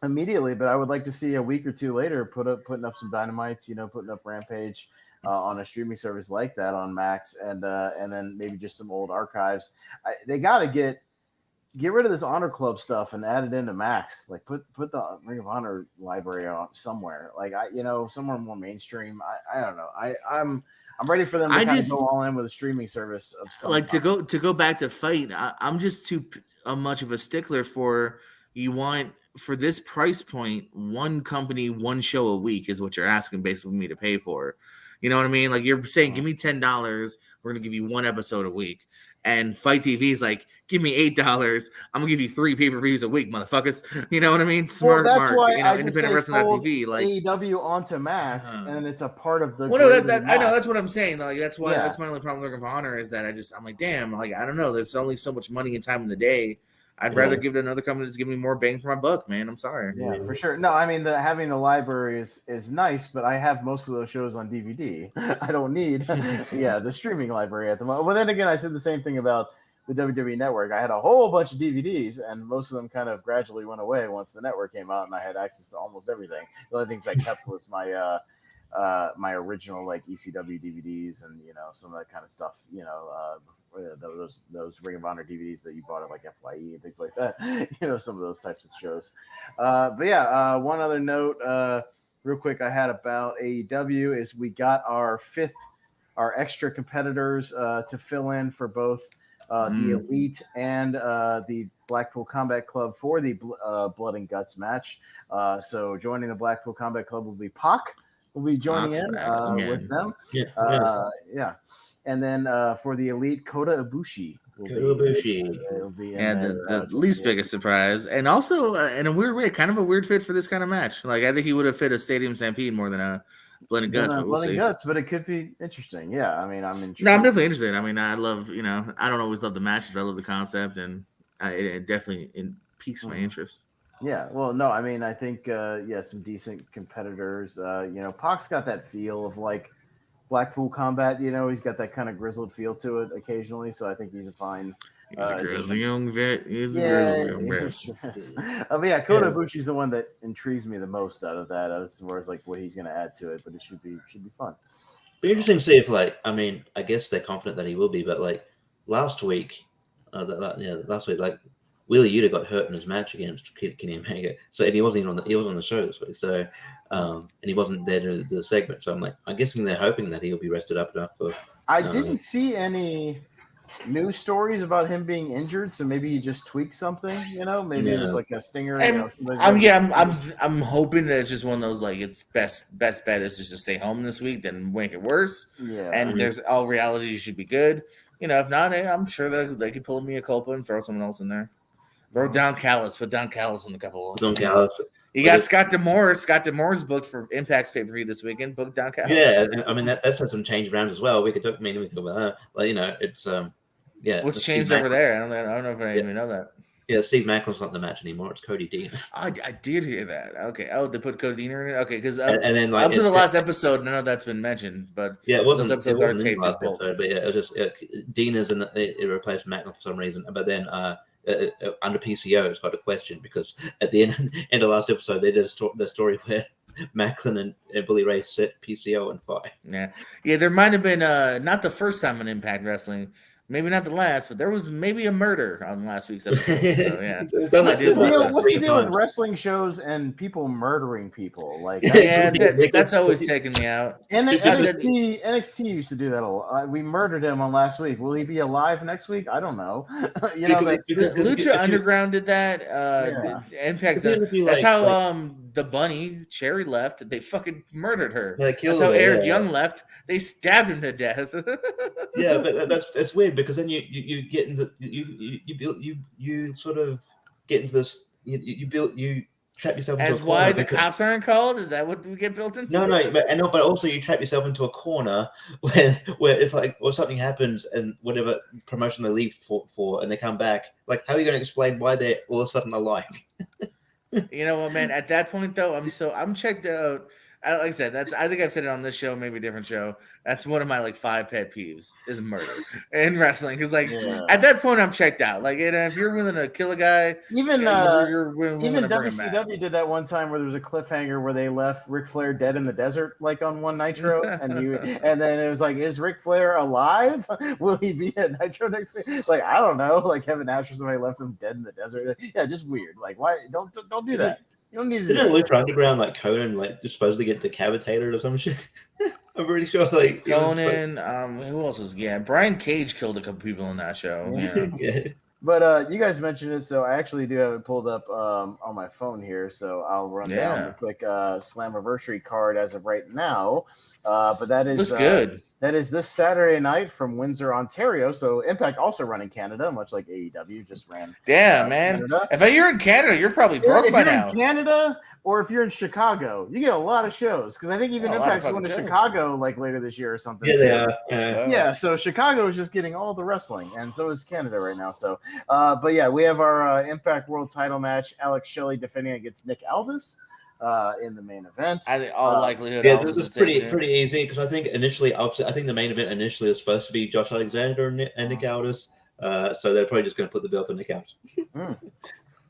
immediately, but I would like to see a week or two later putting up some Dynamites. Putting up Rampage on a streaming service like that on Max, and then maybe just some old archives. They got to get rid of this Honor Club stuff and add it into Max. Like put the Ring of Honor library on somewhere. Like somewhere more mainstream. I don't know. I'm ready for them to kind of go all in with a streaming service of some like to go back to Fight. I'm just too much of a stickler for this price point. One company, one show a week is what you're asking basically me to pay for. You know what I mean? Like you're saying, give me $10. We're gonna give you one episode a week. And Fight TV is like, give me $8. I'm gonna give you 3 pay-per-views a week, motherfuckers. You know what I mean? Smart that's mark. Why I independent wrestling.tv, like AEW onto Max, and it's a part of the. Well, no, I know that's what I'm saying. Like that's why that's my only problem with Ring of Honor is that I'm like, damn, like I don't know. There's only so much money and time in the day. I'd rather give it another company that's giving me more bang for my buck, man. I'm sorry. Yeah, for sure. No, I mean having the library is nice, but I have most of those shows on DVD. I don't need the streaming library at the moment. Well, then again, I said the same thing about the WWE Network. I had a whole bunch of DVDs, and most of them kind of gradually went away once the network came out, and I had access to almost everything. The only things I kept was my my original like ECW DVDs and some of that kind of stuff. Those Ring of Honor DVDs that you bought at like FYE and things like that. Some of those types of shows. One other note, real quick, I had about AEW is we got our extra competitors to fill in for both the Elite and the Blackpool Combat Club for the Blood and Guts match. So joining the Blackpool Combat Club will be Pac. Will be joining in with them. And then for the Elite, Kota Ibushi. Will be and the least biggest surprise, and also in a weird way, kind of a weird fit for this kind of match. Like I think he would have fit a Stadium Stampede more than a Blood and Guts. But it could be interesting. Yeah, I mean, I'm intrigued. No, I'm definitely interested. I mean, I love I don't always love the matches, but I love the concept, and it definitely piques my interest. Yeah, well, no, I mean, I think some decent competitors. Pac's got that feel of like Blackpool Combat. He's got that kind of grizzled feel to it occasionally, so I think he's a fine. He's a grizzly young vet. Kota Ibushi's the one that intrigues me the most out of that, as far as like what he's going to add to it. But it should be fun. Be interesting to see if, like, I mean, I guess they're confident that he will be, but like last week, like Wheeler Yuta got hurt in his match against Kenny Omega, so and he wasn't even on the show this week, so and he wasn't there to the segment, so I'm guessing they're hoping that he'll be rested up enough for. I didn't see any news stories about him being injured, so maybe he just tweaked something. Maybe it was like a stinger. I'm hoping that it's just one of those, like, it's best bet is just to stay home this week than make it worse. Yeah, and there's all reality should be good. If not, I'm sure that they could pull me a culpa and throw someone else in there. Throw Don Callis, put Don Callis in a couple. Don Callis. You got Scott D'Amore. Scott D'Amore's booked for Impact's pay-per-view this weekend. Book Don Callis. Yeah, I mean that's had some change around as well. We could talk about that. Like, it's yeah. What's changed over there? I don't know if I even know that. Yeah, Steve Macklin's not in the match anymore. It's Cody Dean. I did hear that. Okay. Oh, they put Cody Dean in it. Okay, because and then up to the last episode, none of that's been mentioned. But yeah, it wasn't. Those episodes are taped. Last episode, but yeah, it was just Dean is in it replaced Macklin for some reason. But then under PCO, it's got a question because at the end of last episode, they did the story where Macklin and Bully Ray set PCO on fire. Yeah. There might have been not the first time in Impact Wrestling. Maybe not the last, but there was maybe a murder on last week's episode. So yeah, what's the deal with wrestling shows and people murdering people? Like, that's always taking me out. NXT used to do that a lot. We murdered him on last week. Will he be alive next week? I don't know. Lucha Underground did that. Impact. That's how the bunny Cherry left. They fucking murdered her. That's how Eric Young left. They stabbed him to death. Yeah, but that's weird because then you get into you sort of get into this you trap yourself into as why the cops aren't called. Is that what we get built into? No, but also you trap yourself into a corner where if or something happens and whatever promotion they leave for and they come back, like how are you going to explain why they're all of a sudden alive? You know what, man? At that point though, I'm checked out. Like I said, I think I've said it on this show, maybe a different show. That's one of my 5 pet peeves is murder in wrestling. Because at that point, I'm checked out. Like, if you're willing to kill a guy, even WCW did that one time where there was a cliffhanger where they left Ric Flair dead in the desert, like on one Nitro, and then it was like, is Ric Flair alive? Will he be at Nitro next week? Like, I don't know. Like Kevin Nash or somebody left him dead in the desert. Yeah, just weird. Like, why don't do that? You don't need to. Didn't Lucha Underground Conan supposedly get decapitated or some shit? I'm pretty sure Conan. Who else was? Yeah, Brian Cage killed a couple people in that show. Yeah. But you guys mentioned it, so I actually do have it pulled up on my phone here. So I'll run down the quick Slammiversary card as of right now. But that is good. That is this Saturday night from Windsor, Ontario. So Impact also running Canada, much like AEW just ran. Damn, man. Canada. If you're in Canada, you're probably broke by now. If you're in Canada or if you're in Chicago, you get a lot of shows. Because I think even Impact's going to Chicago later this year or something. Yeah, they are. Yeah, so Chicago is just getting all the wrestling. And so is Canada right now. So, but yeah, we have our Impact World title match. Alex Shelley defending against Nick Aldis. In the main event, I think all likelihood. Yeah, this is pretty easy because I think initially, I think the main event initially was supposed to be Josh Alexander and Nick Aldis, so they're probably just going to put the belt on Nick Aldis.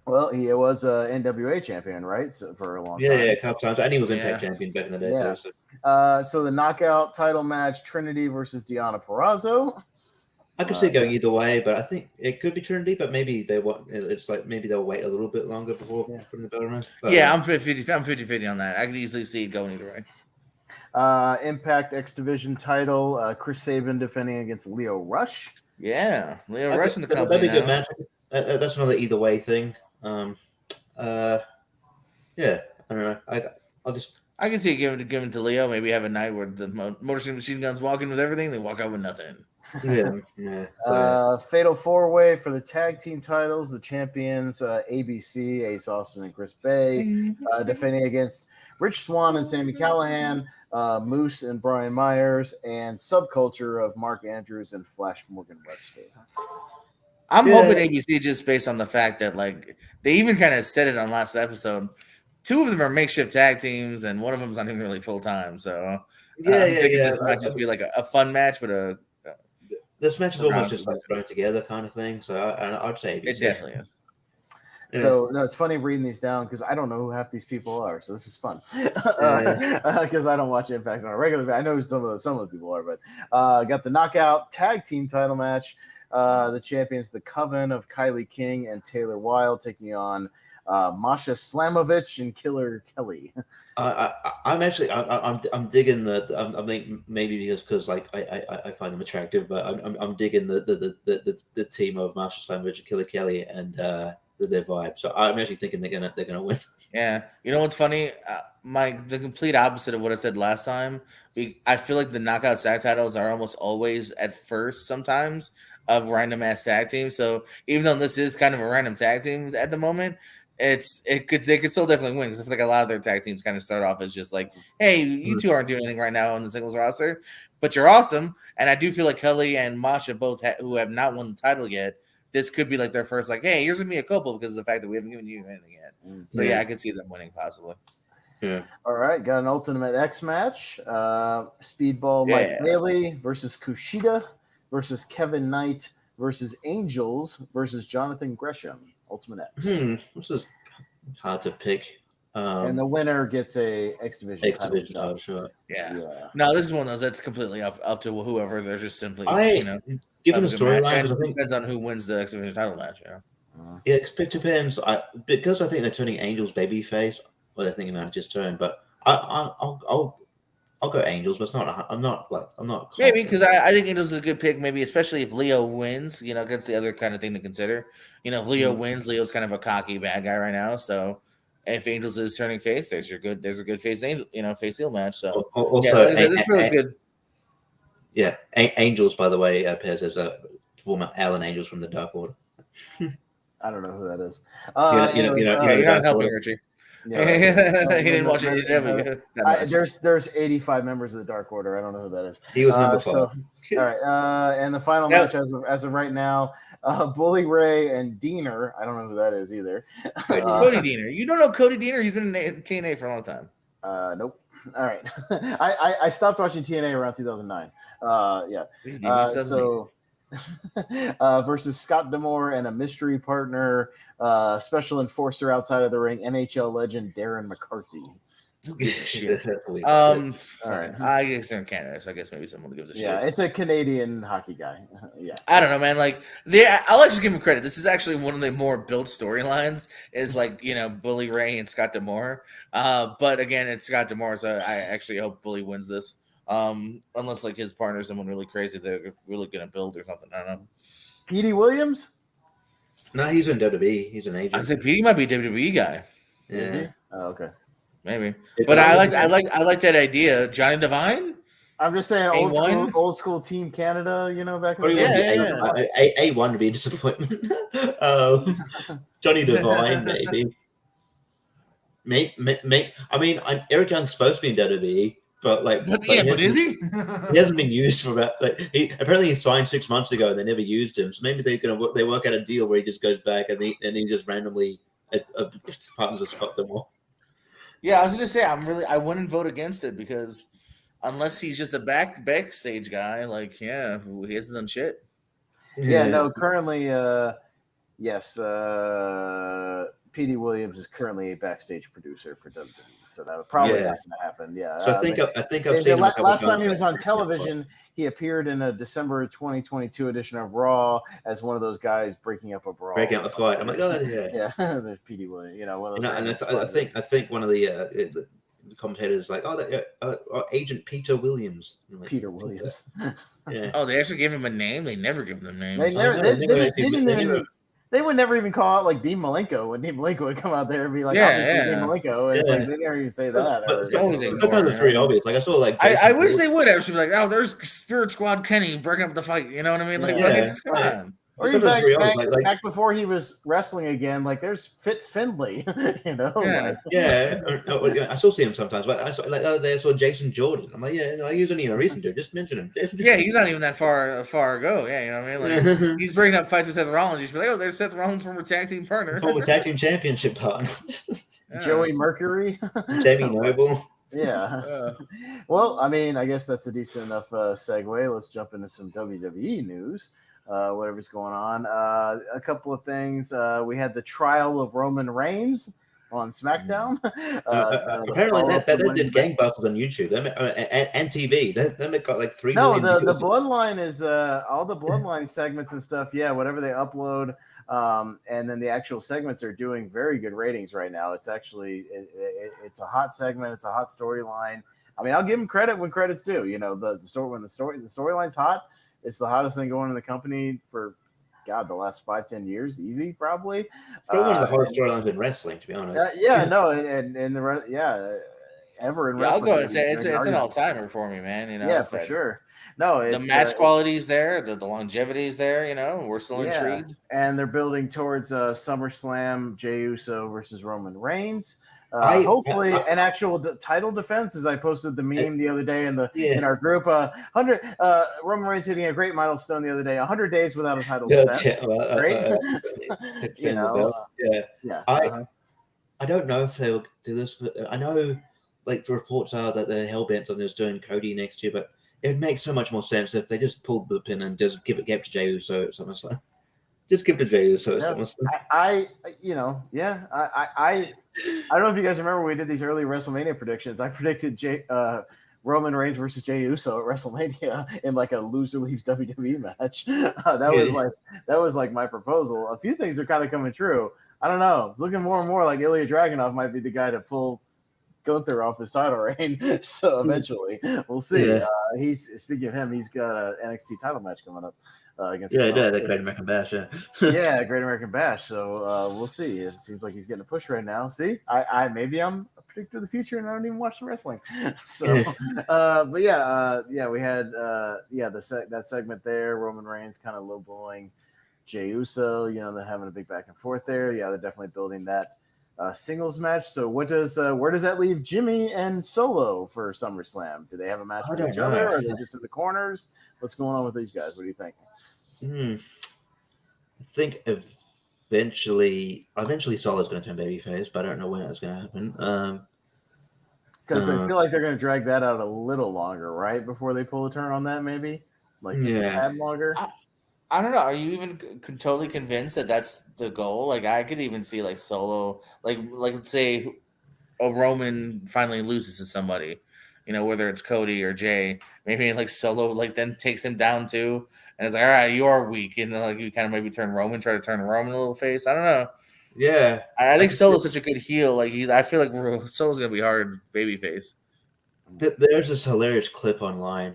Well, he was NWA champion, right? So for a long time. Yeah, a couple times, and he was Impact champion back in the day. Yeah. Too, so the knockout title match: Trinity versus Deonna Purrazzo. I could see it going either way, but I think it could be Trinity. But maybe they want. It's like maybe they'll wait a little bit longer before putting the belt around. But, I'm 50-50 on that. I could easily see it going either way. Impact X Division title: Chris Sabin defending against Leo Rush. Yeah, Leo Rush in the company. That'd be a good match. That's another either way thing. Yeah, I don't know. I can see it given to Leo. Maybe have a night where the Motor Machine Guns walk in with everything. They walk out with nothing. Fatal 4-way for the tag team titles. The champions ABC, Ace Austin and Chris Bay, defending against Rich Swann and Sami Callihan, Moose and Brian Myers, and Subculture of Mark Andrews and Flash Morgan Webster. I'm hoping ABC, just based on the fact that they even kind of said it on last episode. 2 of them are makeshift tag teams, and one of them is not even really full time. So I'm thinking this might just be a fun match, but this match is almost just thrown together kind of thing. So I'd say ABC. It definitely is. So no, it's funny reading these down because I don't know who half these people are. So this is fun because I don't watch Impact on a regular basis. I know who some of the people are, but got the Knockout Tag Team title match. The champions, the Coven of Kylie King and Taylor Wilde, taking on Masha Slamovich and Killer Kelly. I'm digging I think maybe because like I find them attractive, but I'm digging the team of Masha Slamovich and Killer Kelly and their vibe. So I'm actually thinking they're gonna win. Yeah, you know what's funny, Mike? The complete opposite of what I said last time. I feel like the Knockout Tag titles are almost always at first, sometimes, of random ass tag teams. So even though this is kind of a random tag team at the moment, they could still definitely win because I feel like a lot of their tag teams kind of start off as just like, hey, you two aren't doing anything right now on the singles roster, but you're awesome. And I do feel like Kelly and Masha both who have not won the title yet, this could be like their first, like, hey, here's gonna be a couple because of the fact that we haven't given you anything yet. So yeah, I could see them winning possibly. Yeah. All right, got an Ultimate X match. Speedball Mike Bailey versus Kushida versus Kevin Knight versus Angels versus Jonathan Gresham. Ultimate X. This is hard to pick. And the winner gets a X Division title shot. Yeah. No, this is one of those that's completely up to whoever. They're just simply, given the storyline, I think depends on who wins the X Division title match. Yeah, it depends. Because I think they're turning Angels babyface. Well, they're thinking about just turn, but I'll go Angels, but I'm not. Maybe because I think Angels is a good pick. Maybe especially if Leo wins, that's the other kind of thing to consider. If Leo wins, Leo's kind of a cocky bad guy right now. So if Angels is turning face, there's a good face angel, face heel match. So also, it's really good. Yeah, Angels, by the way, appears as a former Allen Angels from the Dark Order. I don't know who that is. You're not helping, Richie. Yeah, he didn't watch it. There's 85 members of the Dark Order. I don't know who that is. He was number 5. All right. And the final match as of right now, Bully Ray and Diener. I don't know who that is either. Cody Diener. You don't know Cody Diener? He's been in TNA for a long time. Nope. All right. I stopped watching TNA around 2009. Versus Scott D'Amore and a mystery partner, special enforcer outside of the ring, NHL legend Darren McCarthy. Who gives a shit? All right. I guess they're in Canada, so I guess maybe someone gives a shit. Yeah, it's a Canadian hockey guy. Yeah, I don't know, man. Like, I'll actually give him credit. This is actually one of the more built storylines. Is like Bully Ray and Scott D'Amore. But again, it's Scott D'Amore, so I actually hope Bully wins this. Unless like his partner's someone really crazy they're really gonna build or something. I don't know. Petey Williams? No, he's in WWE. He's an agent. I said Petey might be a WWE guy. Yeah. Is he? Oh, okay. Maybe. But I like that idea. Johnny Devine? I'm just saying old school Team Canada, back in the day. A1 would be a disappointment. Johnny Devine, maybe. I mean, Eric Young's supposed to be in WWE. But is he? He hasn't been used for about he signed 6 months ago and they never used him. So maybe they work out a deal where he just goes back and he just randomly partners with Scott D'Amore. Yeah, I was gonna say I wouldn't vote against it because unless he's just a backstage guy, he hasn't done shit. Yeah, no, currently yes, Petey Williams is currently a backstage producer for WWE, so that would probably not going to happen. Yeah. So I think I've seen him last time he was on television. He appeared in a December 2022 edition of Raw as one of those guys breaking up a brawl, breaking up the fight. I'm like, oh, yeah. There's Petey Williams. One of those. And I think one of the commentators like, Agent Peter Williams. Peter Williams. Yeah. Oh, they actually gave him a name. They never give them names. They would never even call out like Dean Malenko when Dean Malenko would come out there and be like, Dean Malenko. And it's like they never even say that. Sometimes it's pretty obvious. Like I saw I wish they would actually be like, oh, there's Spirit Squad Kenny breaking up the fight. You know what I mean? Just come on. Or even back before he was wrestling again, there's Fit Finlay, I still see him sometimes. But I saw Jason Jordan. I'm like, he's only a recent dude. Just mention him. Yeah, he's not even that far ago. Yeah, you know what I mean? He's breaking up fights with Seth Rollins. You should be like, oh, there's Seth Rollins, former tag team partner. Former tag team championship partner. Joey Mercury. Jamie Noble. Yeah. Well, I mean, I guess that's a decent enough segue. Let's jump into some WWE news. whatever's going on. A couple of things. We had the trial of Roman Reigns on SmackDown. Apparently, that did gangbusters on YouTube and TV. They got like 3 no, million. the Bloodline is all the Bloodline segments and stuff. Yeah, whatever they upload, and then the actual segments are doing very good ratings right now. It's actually it's a hot segment. It's a hot storyline. I mean, I'll give them credit when credit's due. You know, the storyline's hot. It's the hottest thing going in the company for the last 5-10 years, easy probably. Probably one of the hottest storylines in wrestling, to be honest. And the rest, ever in wrestling. I'll go ahead and say it's an all timer for me, man. You know, yeah, for sure. No, the match quality is there, the longevity is there. You know, we're still intrigued, and they're building towards SummerSlam, Jey Uso versus Roman Reigns. Hopefully, an actual title defense, as I posted the meme the other day in our group. 100 Roman Reigns hitting a great milestone the other day. 100 days without a title defense. Great. You know, I don't know if they'll do this, but I know like the reports are that they're hell bent on just doing Cody next year. But it would make so much more sense if they just pulled the pin and just give it to Jey Uso at SummerSlam. Just give it to Jey Uso at SummerSlam. I don't know if you guys remember we did these early WrestleMania predictions. I predicted Roman Reigns versus Jey Uso at WrestleMania in like a loser leaves WWE match. That was like my proposal. A few things are kind of coming true. I don't know. It's looking more and more like Ilya Dragunov might be the guy to pull Gunther off his title reign. So eventually, we'll see. Yeah. He's speaking of him. He's got an NXT title match coming up. Against the Great American Bash, yeah, Great American Bash. So we'll see. It seems like he's getting a push right now. See, maybe I'm a predictor of the future and I don't even watch the wrestling. So, but we had that segment there. Roman Reigns kind of low blowing Jey Uso. You know, they're having a big back and forth there. Yeah, they're definitely building that singles match. So where does that leave Jimmy and Solo for SummerSlam? Do they have a match with each other? Or are they just in the corners? What's going on with these guys? What do you think? I think eventually Solo's going to turn babyface, but I don't know when it's going to happen. Because I feel like they're going to drag that out a little longer, right? Before they pull a turn on that, maybe like just a tad longer. I don't know. Are you even totally convinced that that's the goal? Like, I could even see like Solo, like let's say a Roman finally loses to somebody, you know, whether it's Cody or Jay, maybe like Solo like then takes him down too, and it's like, all right, you are weak, and then like you kind of maybe try to turn Roman a little face. I don't know. Yeah, I think Solo's such a good heel. Like I feel like Solo's gonna be hard babyface. There's this hilarious clip online.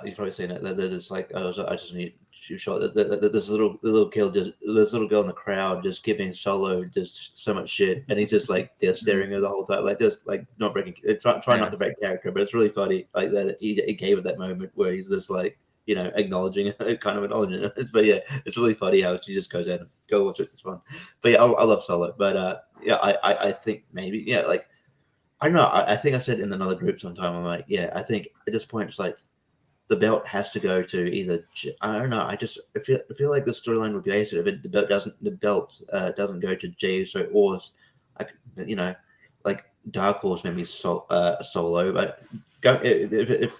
You've probably seen it. There's like, I just need to show this little girl in the crowd just giving Solo just so much shit, and he's just like staring at her the whole time, like just like not breaking, trying not to break character. But it's really funny, like that he gave it that moment where he's just like, you know, acknowledging it. But yeah, it's really funny how she just goes at him. Go watch it, it's fun. But yeah, I love Solo. But I think maybe like. I don't know. I think I said in another group sometime. I'm like, yeah. I think at this point, it's like the belt has to go to either. I don't know. I feel like the storyline would be easier if the belt doesn't go to Jey Uso or, you know, like Dark Horse maybe Solo. But if it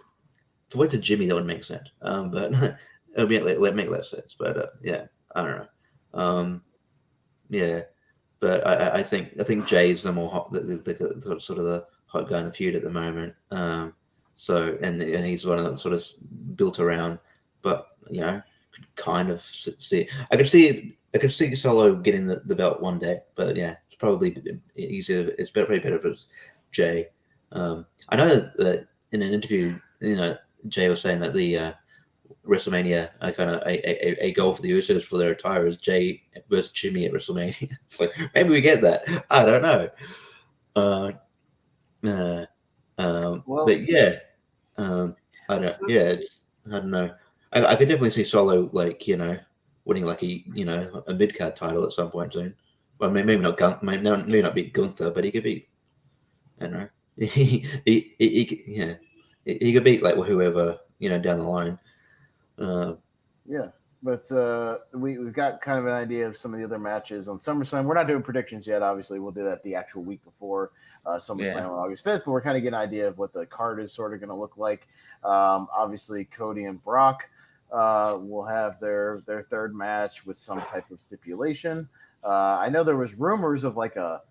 went to Jimmy, that would make sense. But it would make less sense. But yeah, I don't know. Yeah. But I think Jay's the more hot, the sort of the hot guy in the feud at the moment. So and he's one of them sort of built around. But you know, could kind of see. I could see Solo getting the belt one day. But yeah, it's probably easier. It's probably better if it's Jay. I know that in an interview, you know, Jay was saying that the WrestleMania, kind of a goal for the Usos for their attire is Jay versus Jimmy at WrestleMania. It's like maybe we get that. I don't know. But yeah, I don't. Yeah, I don't know. I could definitely see Solo like, you know, winning like a mid card title at some point soon. Well, maybe not maybe not beat Gunther, but he could beat. I don't know. He could beat like whoever, you know, down the line. Yeah, but we've got kind of an idea of some of the other matches on SummerSlam. We're not doing predictions yet. Obviously, we'll do that the actual week before SummerSlam on August 5th, but we're kind of getting an idea of what the card is sort of going to look like. Obviously, Cody and Brock will have their third match with some type of stipulation. I know there was rumors of like a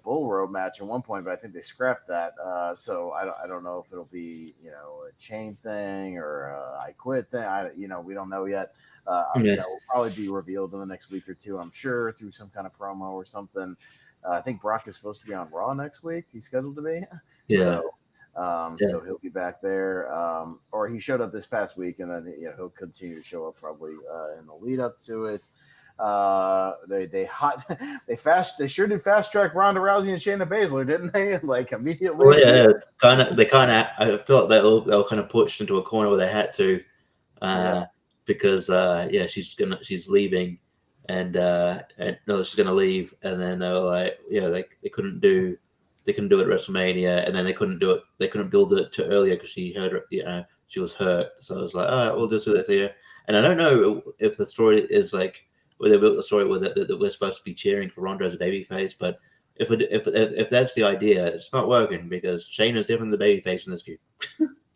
bull rope match at one point, but I think they scrapped that. So I don't know if it'll be a chain thing or I quit thing. We don't know yet. That will probably be revealed in the next week or two, I'm sure, through some kind of promo or something. I think Brock is supposed to be on Raw next week. He's scheduled to be. Yeah. So he'll be back there, or he showed up this past week, and then he'll continue to show up probably in the lead up to it. They sure did fast track Ronda Rousey and Shayna Baszler, didn't they? Like immediately. Well, yeah, I feel like they were kind of pushed into a corner where they had to, because she's leaving, and no, she's gonna leave, and then they were like, they couldn't do it at WrestleMania, and then they couldn't build it to earlier because she she was hurt, so I was like, all right, we'll just do this here. And I don't know if the story is like where they built the story with it that we're supposed to be cheering for Ronda as a babyface, but if that's the idea, it's not working because Shayna's definitely the babyface in this feud.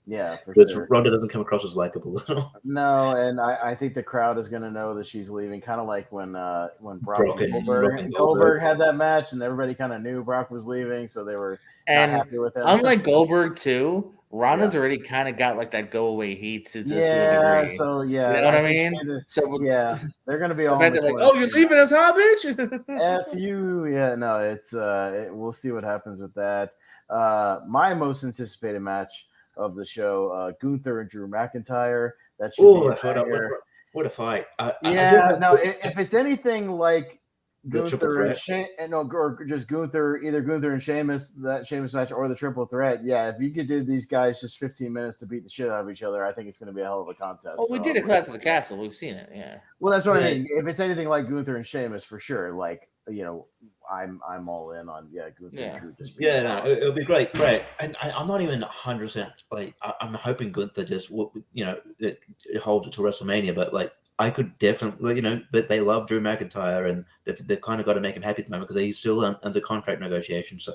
Yeah, for sure. Ronda doesn't come across as likable. No, and I think the crowd is going to know that she's leaving, kind of like when Brock and Goldberg had that match, and everybody kind of knew Brock was leaving, so they were not happy with him. Unlike Goldberg too, Ronda's already kind of got like that go away heat to a degree. So you know what I mean? They're going to be all like, oh, you're leaving us, huh, bitch? F you, no, it's we'll see what happens with that. My most anticipated match of the show, Gunther and Drew McIntyre. That should be a banger. What a fight! If it's anything like Gunther and or just either Gunther and Sheamus, that Sheamus match, or the triple threat. Yeah, if you could do these guys just 15 minutes to beat the shit out of each other, I think it's going to be a hell of a contest. Well, we did a Clash of the Castle. We've seen it. Yeah. Well, that's what I mean. If it's anything like Gunther and Sheamus, for sure. Like I'm all in on Gunther and Drew. It'll be great. And I'm not even 100% like I'm hoping Gunther just holds it to WrestleMania, but like I could definitely that they love Drew McIntyre and they've kind of got to make him happy at the moment because he's still under contract negotiation. So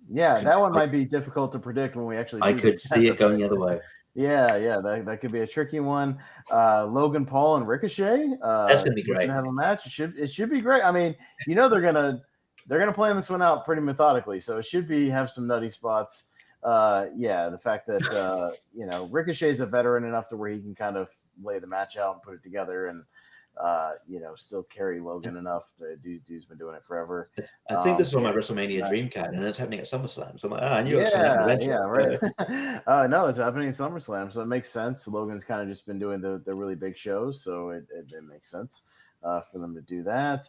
that one might be difficult to predict when we actually. I could see it going the other way. Yeah, that could be a tricky one. Logan Paul and Ricochet. That's gonna be great. Gonna have a match. It should be great. I mean, they're gonna plan this one out pretty methodically, so it should have some nutty spots. The fact that Ricochet's a veteran enough to where he can kind of lay the match out and put it together, and still carry Logan enough. Dude's been doing it forever. I think this is on my WrestleMania dream card, and it's happening at SummerSlam. So I'm like, I knew it was right. No, it's happening at SummerSlam, so it makes sense. Logan's kind of just been doing the really big shows, so it makes sense for them to do that.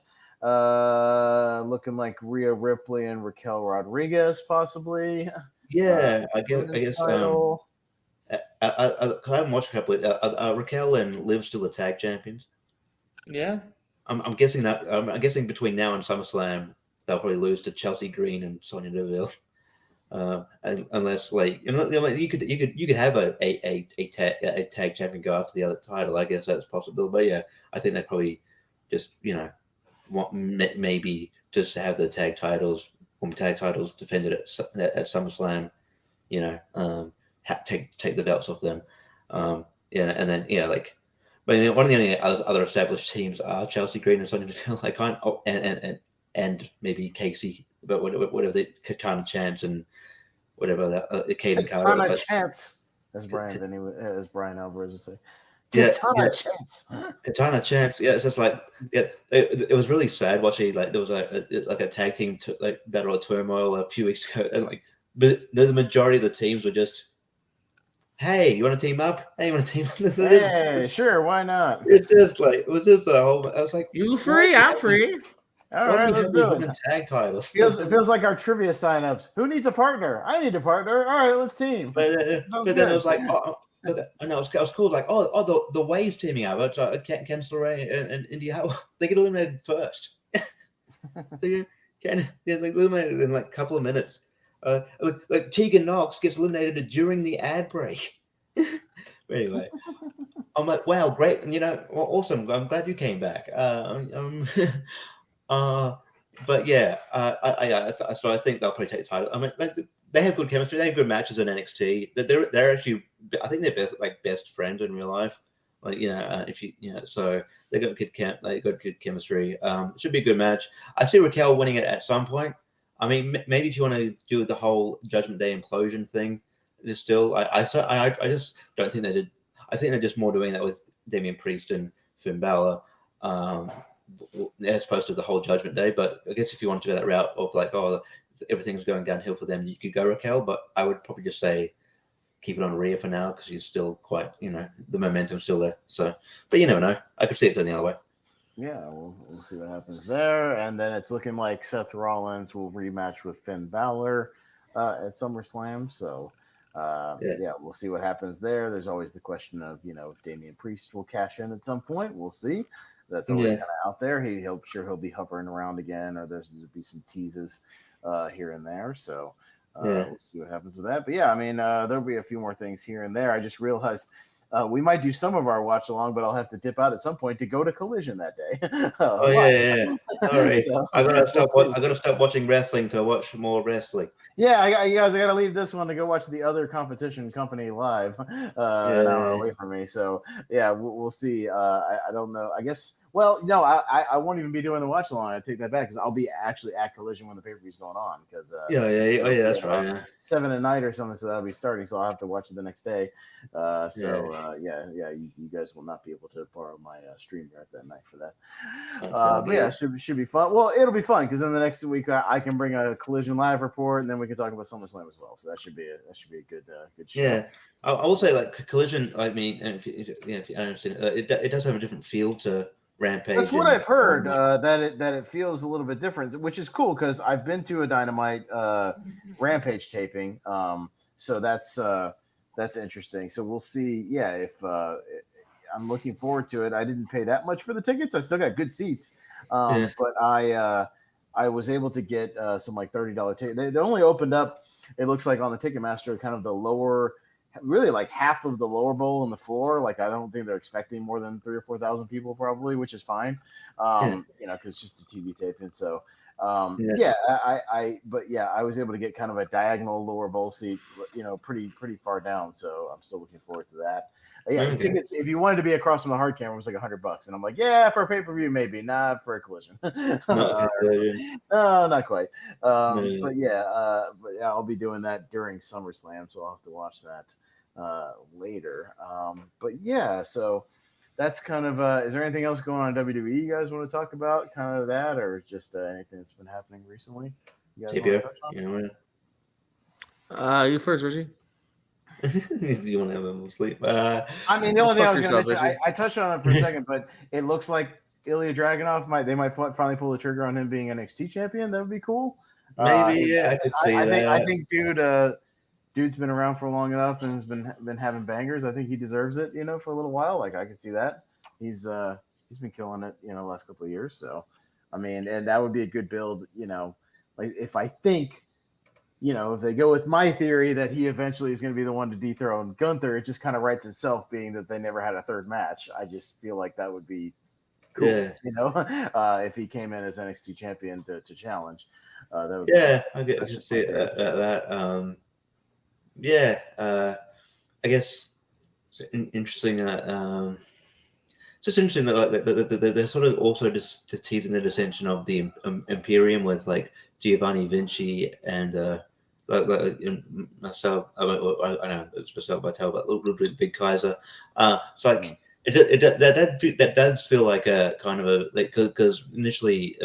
Looking like Rhea Ripley and Raquel Rodriguez, possibly. Yeah, I guess. I haven't watched a couple. Raquel and Liv still the tag champions. Yeah, I'm guessing that. I'm guessing between now and SummerSlam, they'll probably lose to Chelsea Green and Sonya Deville. Unless you could have a tag champion go after the other title. I guess that's possible. But yeah, I think they probably just want maybe just to have the tag titles defended at SummerSlam. Take the belts off them. And then but one of the only other established teams are Chelsea Green and Sonya Deville. And maybe Casey, but whatever the Katana Chance and whatever that Kaden Carter. Katana Chance, as Brian Alvarez would say. Katana Chance. Katana Chance. Yeah, it's just like it was really sad watching there was a tag team Battle of Turmoil a few weeks ago, and the majority of the teams were just, hey, you want to team up? Hey, you want to team up? Hey, sure, why not? It's just it was just a whole. I was like, you free? I'm free. All right, let's do it. Tag titles. It feels like our trivia signups. Who needs a partner? I need a partner. All right, let's team. But then it was like, I know it was cool. Like, the Ways teaming up. Ken Slaughter and Indy Howell, they get eliminated first. They get eliminated in a couple of minutes. Like Tegan Knox gets eliminated during the ad break. Anyway, I'm like, wow, great, and awesome. I'm glad you came back. But yeah, so I think they'll probably take the title. I mean, they have good chemistry. They have good matches in NXT. They're actually, I think they're best friends in real life. Like, if so they got good chemistry. It should be a good match. I see Raquel winning it at some point. I mean, maybe if you want to do the whole Judgment Day implosion thing, it's still. I just don't think they did. I think they're just more doing that with Damian Priest and Finn Balor, as opposed to the whole Judgment Day. But I guess if you want to go that route of like, everything's going downhill for them, you could go Raquel. But I would probably just say keep it on Rhea for now because she's still quite, the momentum's still there. So, but you never know. I could see it going the other way. Yeah, we'll see what happens there. And then it's looking like Seth Rollins will rematch with Finn Balor at SummerSlam. So, we'll see what happens there. There's always the question of, if Damian Priest will cash in at some point. We'll see. That's always kind of out there. He'll be hovering around again, or there's going to be some teases here and there. So, we'll see what happens with that. But yeah, I mean, there'll be a few more things here and there. I just realized we might do some of our watch along, but I'll have to dip out at some point to go to Collision that day. All right. So, I gotta stop watching wrestling to watch more wrestling. Yeah, I gotta leave this one to go watch the other competition company live, an hour away from me. So yeah, we'll see. I don't know. I guess. Well, no, I won't even be doing the watch along. I take that back because I'll be actually at Collision when the pay per view's going on. Because that's right. Yeah. 7 at night or something, so that'll be starting. So I'll have to watch it the next day. You guys will not be able to borrow my stream here that night for that. But yeah, it should be fun. Well, it'll be fun because then the next week I can bring a Collision live report, and then we can talk about SummerSlam as well. So that should be a good show. Yeah, I will say like Collision. I mean, if you understand, it does have a different feel to Rampage. That's what I've heard. That it feels a little bit different, which is cool because I've been to a Dynamite Rampage taping. So that's interesting. So we'll see. Yeah, if I'm looking forward to it. I didn't pay that much for the tickets. I still got good seats. But I was able to get some like $30 tickets. They only opened up. It looks like on the Ticketmaster, kind of the lower. Really like half of the lower bowl and the floor. Like I don't think they're expecting more than 3,000 or 4,000 people probably, which is fine. Because it's just a TV tape. And so, I was able to get kind of a diagonal lower bowl seat, pretty far down. So I'm still looking forward to that. The tickets, if you wanted to be across from the hard camera, was like $100. And I'm like, yeah, for a pay-per-view, maybe not for a Collision. Not quite. But I'll be doing that during SummerSlam. So I'll have to watch that later. So that's kind of is there anything else going on in WWE you guys want to talk about, kind of that, or just anything that's been happening recently you guys want to touch on? You first, Richie. You want to have a sleep? I mean, the only thing I was going to mention, I touched on it for a second, but it looks like Ilya Dragunov might finally pull the trigger on him being NXT champion. That would be cool. Maybe I could see that. I think dude's been around for long enough and has been having bangers. I think he deserves it, for a little while. Like I can see that. He's been killing it, the last couple of years. So, I mean, and that would be a good build, like if I think, if they go with my theory that he eventually is going to be the one to dethrone Gunther, it just kind of writes itself being that they never had a third match. I just feel like that would be cool, if he came in as NXT champion to challenge. That would I should see that. I guess it's interesting that it's just interesting that like they're sort of also just teasing the dissension of the Imperium with like Giovanni Vinci and myself. I know it's Marcel Bartel, but Ludwig Big Kaiser. It's like that does feel like a kind of a like because initially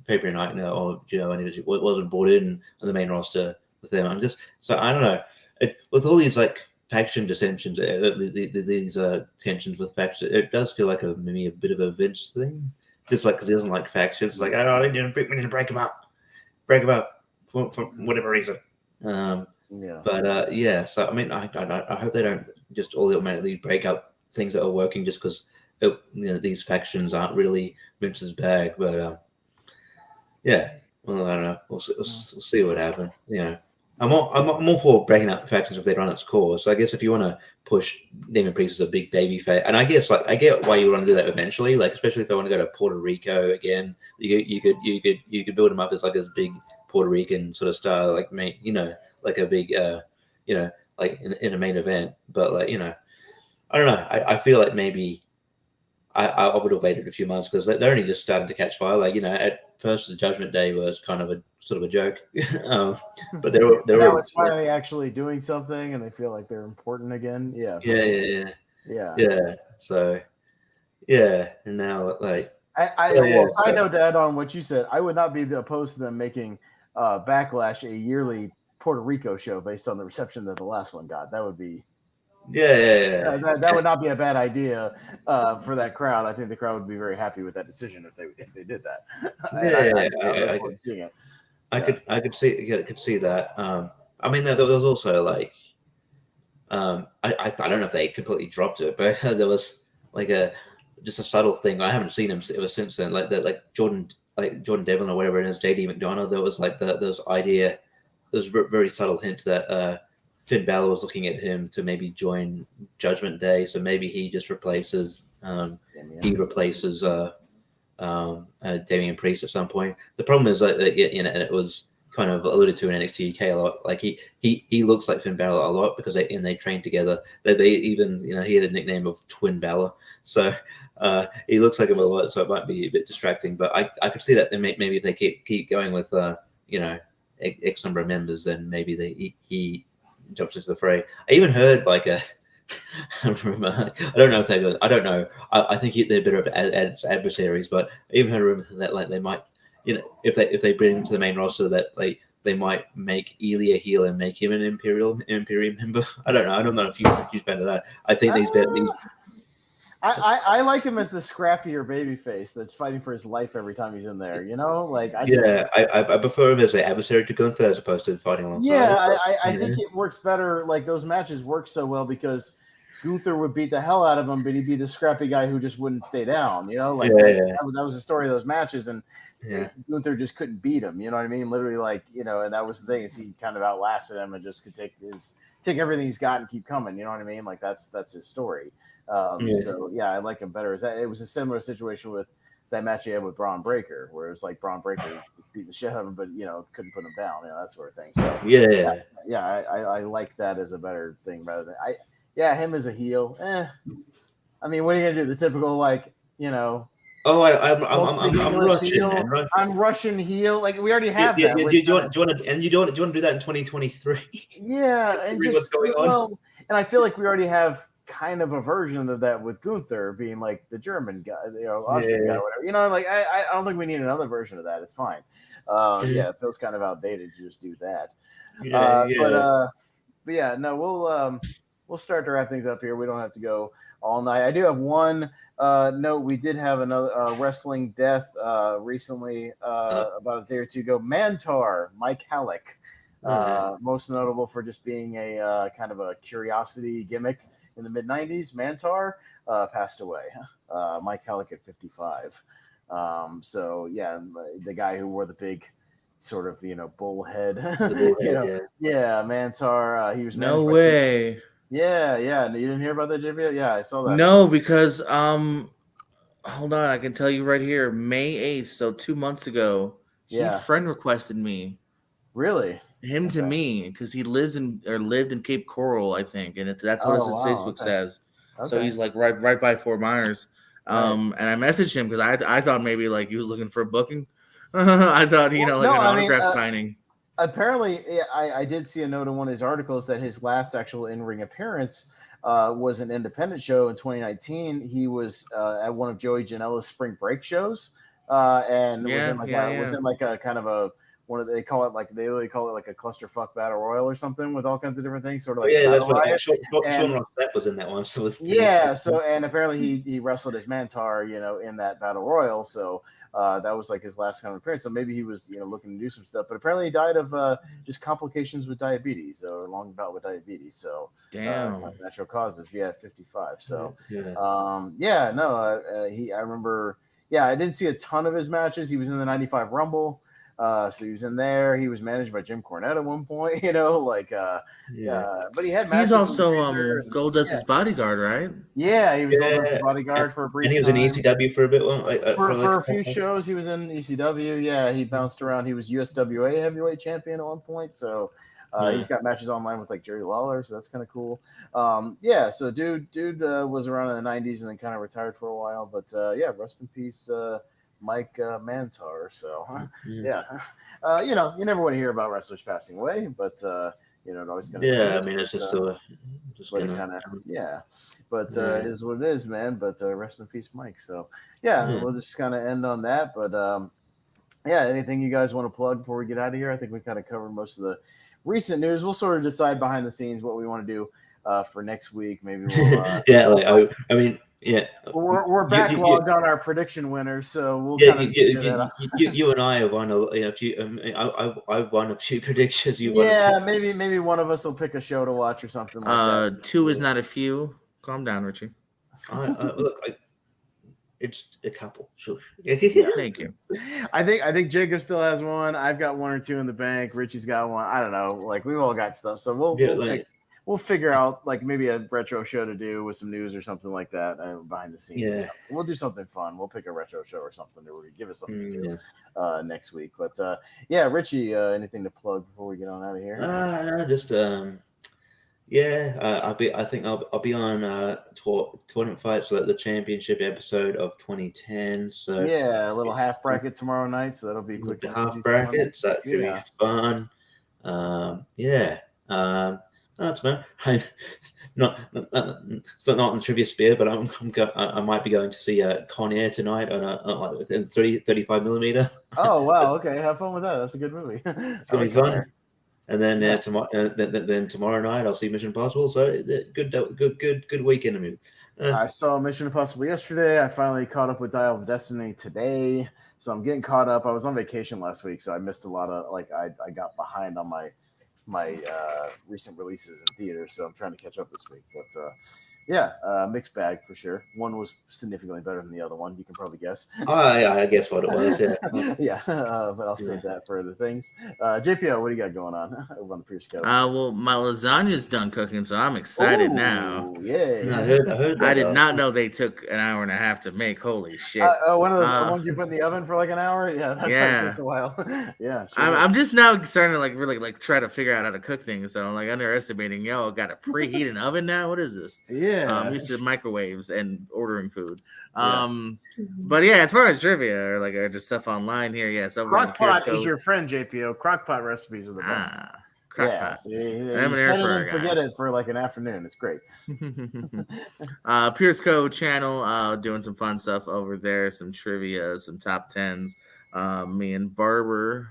Fabian Eichner or Giovanni wasn't brought in on the main roster with them. I don't know. With all these like faction dissensions, these tensions with factions, it does feel like maybe a bit of a Vince thing. Just like because he doesn't like factions, like we need to break them up for whatever reason. So I mean, I hope they don't just all automatically break up things that are working just because these factions aren't really Vince's bag. But well, I don't know. We'll see what happens. I'm all for breaking up factions if they run its course. So I guess if you want to push Damian Priest as a big baby face, and I guess like I get why you want to do that eventually, like especially if they want to go to Puerto Rico again, you could build him up as like this big Puerto Rican sort of style, like like a big like in a main event. But like I don't know. I feel like maybe I would have waited a few months because they're only just starting to catch fire. Like, at first the Judgment Day was kind of a sort of a joke, but they're now it's finally actually doing something, and they feel like they're important again. Yeah. So and now like side note to add on what you said, I would not be opposed to them making Backlash a yearly Puerto Rico show based on the reception that the last one got. That would be that would not be a bad idea for that crowd. I think the crowd would be very happy with that decision if they did that. I could see that. I mean, there was also like, I don't know if they completely dropped it, but there was like just a subtle thing. I haven't seen him ever since then. Like Jordan Devlin or whatever it is, JD McDonough. There was like those idea. There's a very subtle hint that Finn Balor was looking at him to maybe join Judgment Day, so maybe he just replaces Damian Priest at some point. The problem is and it was kind of alluded to in NXT UK a lot. Like he looks like Finn Balor a lot because they train together. They even he had a nickname of Twin Balor, so he looks like him a lot. So it might be a bit distracting. But I could see that maybe if they keep going with X number of members, then maybe he jumps into the fray. I even heard like a rumor. I don't know if they. I don't know. I think they're better as adversaries, but I even heard a rumor that like they might, if they bring him to the main roster, that like they might make Ilya heel and make him an Imperium member. I don't know. I don't know if you're a huge fan of that. I think these. I like him as the scrappier babyface that's fighting for his life every time he's in there. I prefer him as an adversary to Gunther as opposed to fighting alongside. Yeah, I think it works better. Like those matches work so well because Gunther would beat the hell out of him, but he'd be the scrappy guy who just wouldn't stay down. That was the story of those matches, and Gunther just couldn't beat him. You know what I mean? Literally, and that was the thing is he kind of outlasted him and just could take everything he's got and keep coming. You know what I mean? Like that's his story. So I like him better. It was a similar situation with that match he had with Braun Breaker, where it was like Braun Breaker beat the shit out of him, but couldn't put him down, that sort of thing. So I like that as a better thing rather than him as a heel. I mean, what are you gonna do? The typical Oh, I'm Russian. I'm Russian heel. Like we already have that. Do you want to do that in 2023? Yeah, and just what's going on. And I feel like we already have kind of a version of that with Gunther being like the German guy, Austrian guy, whatever. I don't think we need another version of that. It's fine. It feels kind of outdated to just do that. But we'll start to wrap things up here. We don't have to go all night. I do have one note. We did have another wrestling death recently, about a day or two ago. Mantar, Mike Halleck, most notable for just being a kind of a curiosity gimmick in the mid-90s. Mantar passed away. Mike Halleck at 55. The guy who wore the big sort of bull head. Mantar. He was no way. Yeah. You didn't hear about that, JP? Yeah, I saw that. No, because hold on, I can tell you right here, May 8th, so 2 months ago, he friend requested me. Really? Him to me, because he lived in Cape Coral, I think, and that's what his Facebook says. Okay. So he's like right by Fort Myers. And I messaged him because I thought maybe like he was looking for a booking. I thought an autograph signing. Apparently, I did see a note in one of his articles that his last actual in-ring appearance was an independent show in 2019. He was at one of Joey Janela's spring break shows, and was in like a kind of a they call it like a clusterfuck battle royal or something with all kinds of different things. Sort of like that's what Sean Ross Sapp was in that one. So and apparently he wrestled as Mantar, in that battle royal. So that was like his last kind of appearance. So maybe he was looking to do some stuff, but apparently he died of just complications with diabetes or a long bout with diabetes. So natural causes. At 55. So I remember. Yeah, I didn't see a ton of his matches. He was in the 95 Rumble. So he was in there. He was managed by Jim Cornette at one point, but he had matches. He's also Goldust's bodyguard, right? Yeah, he was Goldust's bodyguard for a brief time. And he was in ECW for a bit. For a few shows, he was in ECW. Yeah, he bounced around. He was USWA heavyweight champion at one point. So, He's got matches online with like Jerry Lawler, so that's kind of cool. So dude was around in the 90s and then kind of retired for a while, but rest in peace, Mike Mantar. So you never want to hear about wrestlers passing away, but it always kind of I mean, it's just it is what it is, man. But rest in peace, Mike. So we'll just kind of end on that. But anything you guys want to plug before we get out of here? I think we kind of covered most of the recent news. We'll sort of decide behind the scenes what we want to do for next week. Maybe we'll we're backlogged on our prediction winners, so we'll you and I have won a few. I've won a few predictions. Maybe one of us will pick a show to watch or something like that. 2 is not a few. Calm down, Richie. It's a couple. Sure. Thank you. I think Jacob still has one. I've got 1 or 2 in the bank. Richie's got one. I don't know. Like we've all got stuff, so we'll figure out like maybe a retro show to do with some news or something like that behind the scenes. Yeah, we'll do something fun. We'll pick a retro show or something to give us something to do next week. But Richie, anything to plug before we get on out of here? I think I'll be on Tournament Fights, so the championship episode of 2010. So a little half bracket tomorrow night. So that'll be quick. Half brackets. That should be fun. That's man. Not in the trivia sphere, but I might be going to see Con Air tonight on a 35mm. Oh wow! Okay, have fun with that. That's a good movie. It's gonna be fun. And then tomorrow night I'll see Mission Impossible. So good weekend. I mean, I saw Mission Impossible yesterday. I finally caught up with Dial of Destiny today, so I'm getting caught up. I was on vacation last week, so I missed a lot of I got behind on my recent releases in theaters, so I'm trying to catch up this week. But mixed bag for sure. One was significantly better than the other one. You can probably guess. I guess what it was. But I'll save that for other things. JPO, what do you got going on over on the Pierce Code? Well, my lasagna's done cooking, so I'm excited now. Yeah, I heard I did not know they took an hour and a half to make. Holy shit! One of those ones you put in the oven for like an hour. Yeah, that takes a while. Sure I'm just now starting to really try to figure out how to cook things. So I'm underestimating. Got to preheat an oven now. What is this? Yeah. I'm used to microwaves and ordering food. But as far as trivia or just stuff online here, so Crockpot is your friend, JPO. Crockpot recipes are the best. Crockpot. Forget it for like an afternoon. It's great. Pierce Code channel, doing some fun stuff over there, some trivia, some top tens. Me and Barber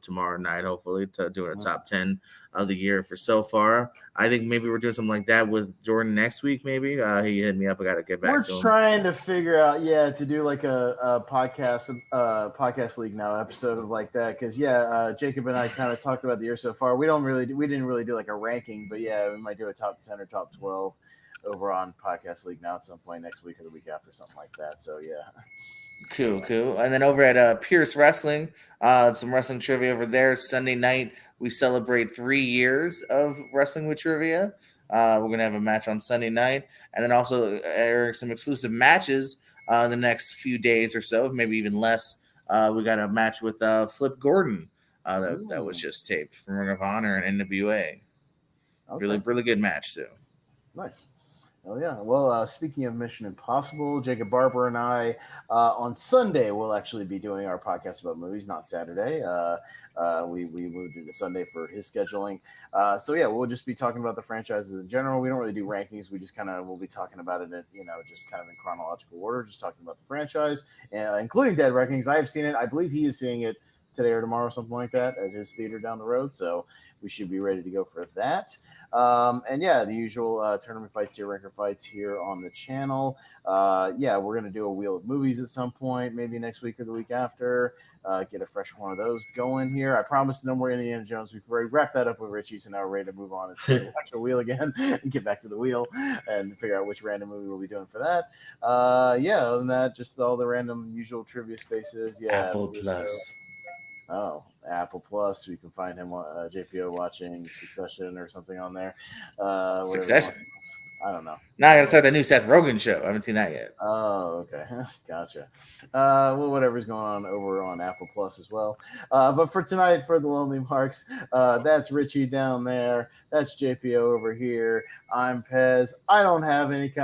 tomorrow night, hopefully, doing a top 10 of the year for so far. I think maybe we're doing something like that with Jordan next week. Maybe he hit me up. I got to get back. We're trying to figure out, to do like a podcast league now episode of like that because Jacob and I kind of talked about the year so far. We didn't really do like a ranking, but we might do a top 10 or top 12 over on Podcast League now at some point next week or the week after, something like that. So Cool. And then over at Pierce Wrestling, some wrestling trivia over there. Sunday night, we celebrate 3 years of wrestling with trivia. We're going to have a match on Sunday night, and then also air some exclusive matches in the next few days or so, maybe even less. We got a match with Flip Gordon that was just taped from Ring of Honor and NWA. Okay. Really good match, too. Nice. Oh, yeah. Well, speaking of Mission Impossible, Jacob Barber and I on Sunday will actually be doing our podcast about movies, not Saturday. We moved into Sunday for his scheduling. We'll just be talking about the franchises in general. We don't really do rankings. We just we'll be talking about it, just kind of in chronological order, just talking about the franchise, including Dead Reckonings. I have seen it. I believe he is seeing it today or tomorrow, something like that, at his theater down the road. So we should be ready to go for that. The usual tournament fights, tier ranker fights here on the channel. We're going to do a wheel of movies at some point, maybe next week or the week after. Get a fresh one of those going here. I promised no more Indiana Jones. We've already wrapped that up with Richie, so now we're ready to move on and watch the wheel again and get back to the wheel and figure out which random movie we'll be doing for that. Other than that, just all the random usual trivia spaces. Apple Plus. Oh, Apple Plus. You can find him JPO watching Succession or something on there. Succession. I don't know. Now I gotta start the new Seth Rogen show. I haven't seen that yet. Oh, okay. Gotcha. Well, whatever's going on over on Apple Plus as well. But for tonight, for the Lonely Marks, that's Richie down there. That's JPO over here. I'm Pez. I don't have any kind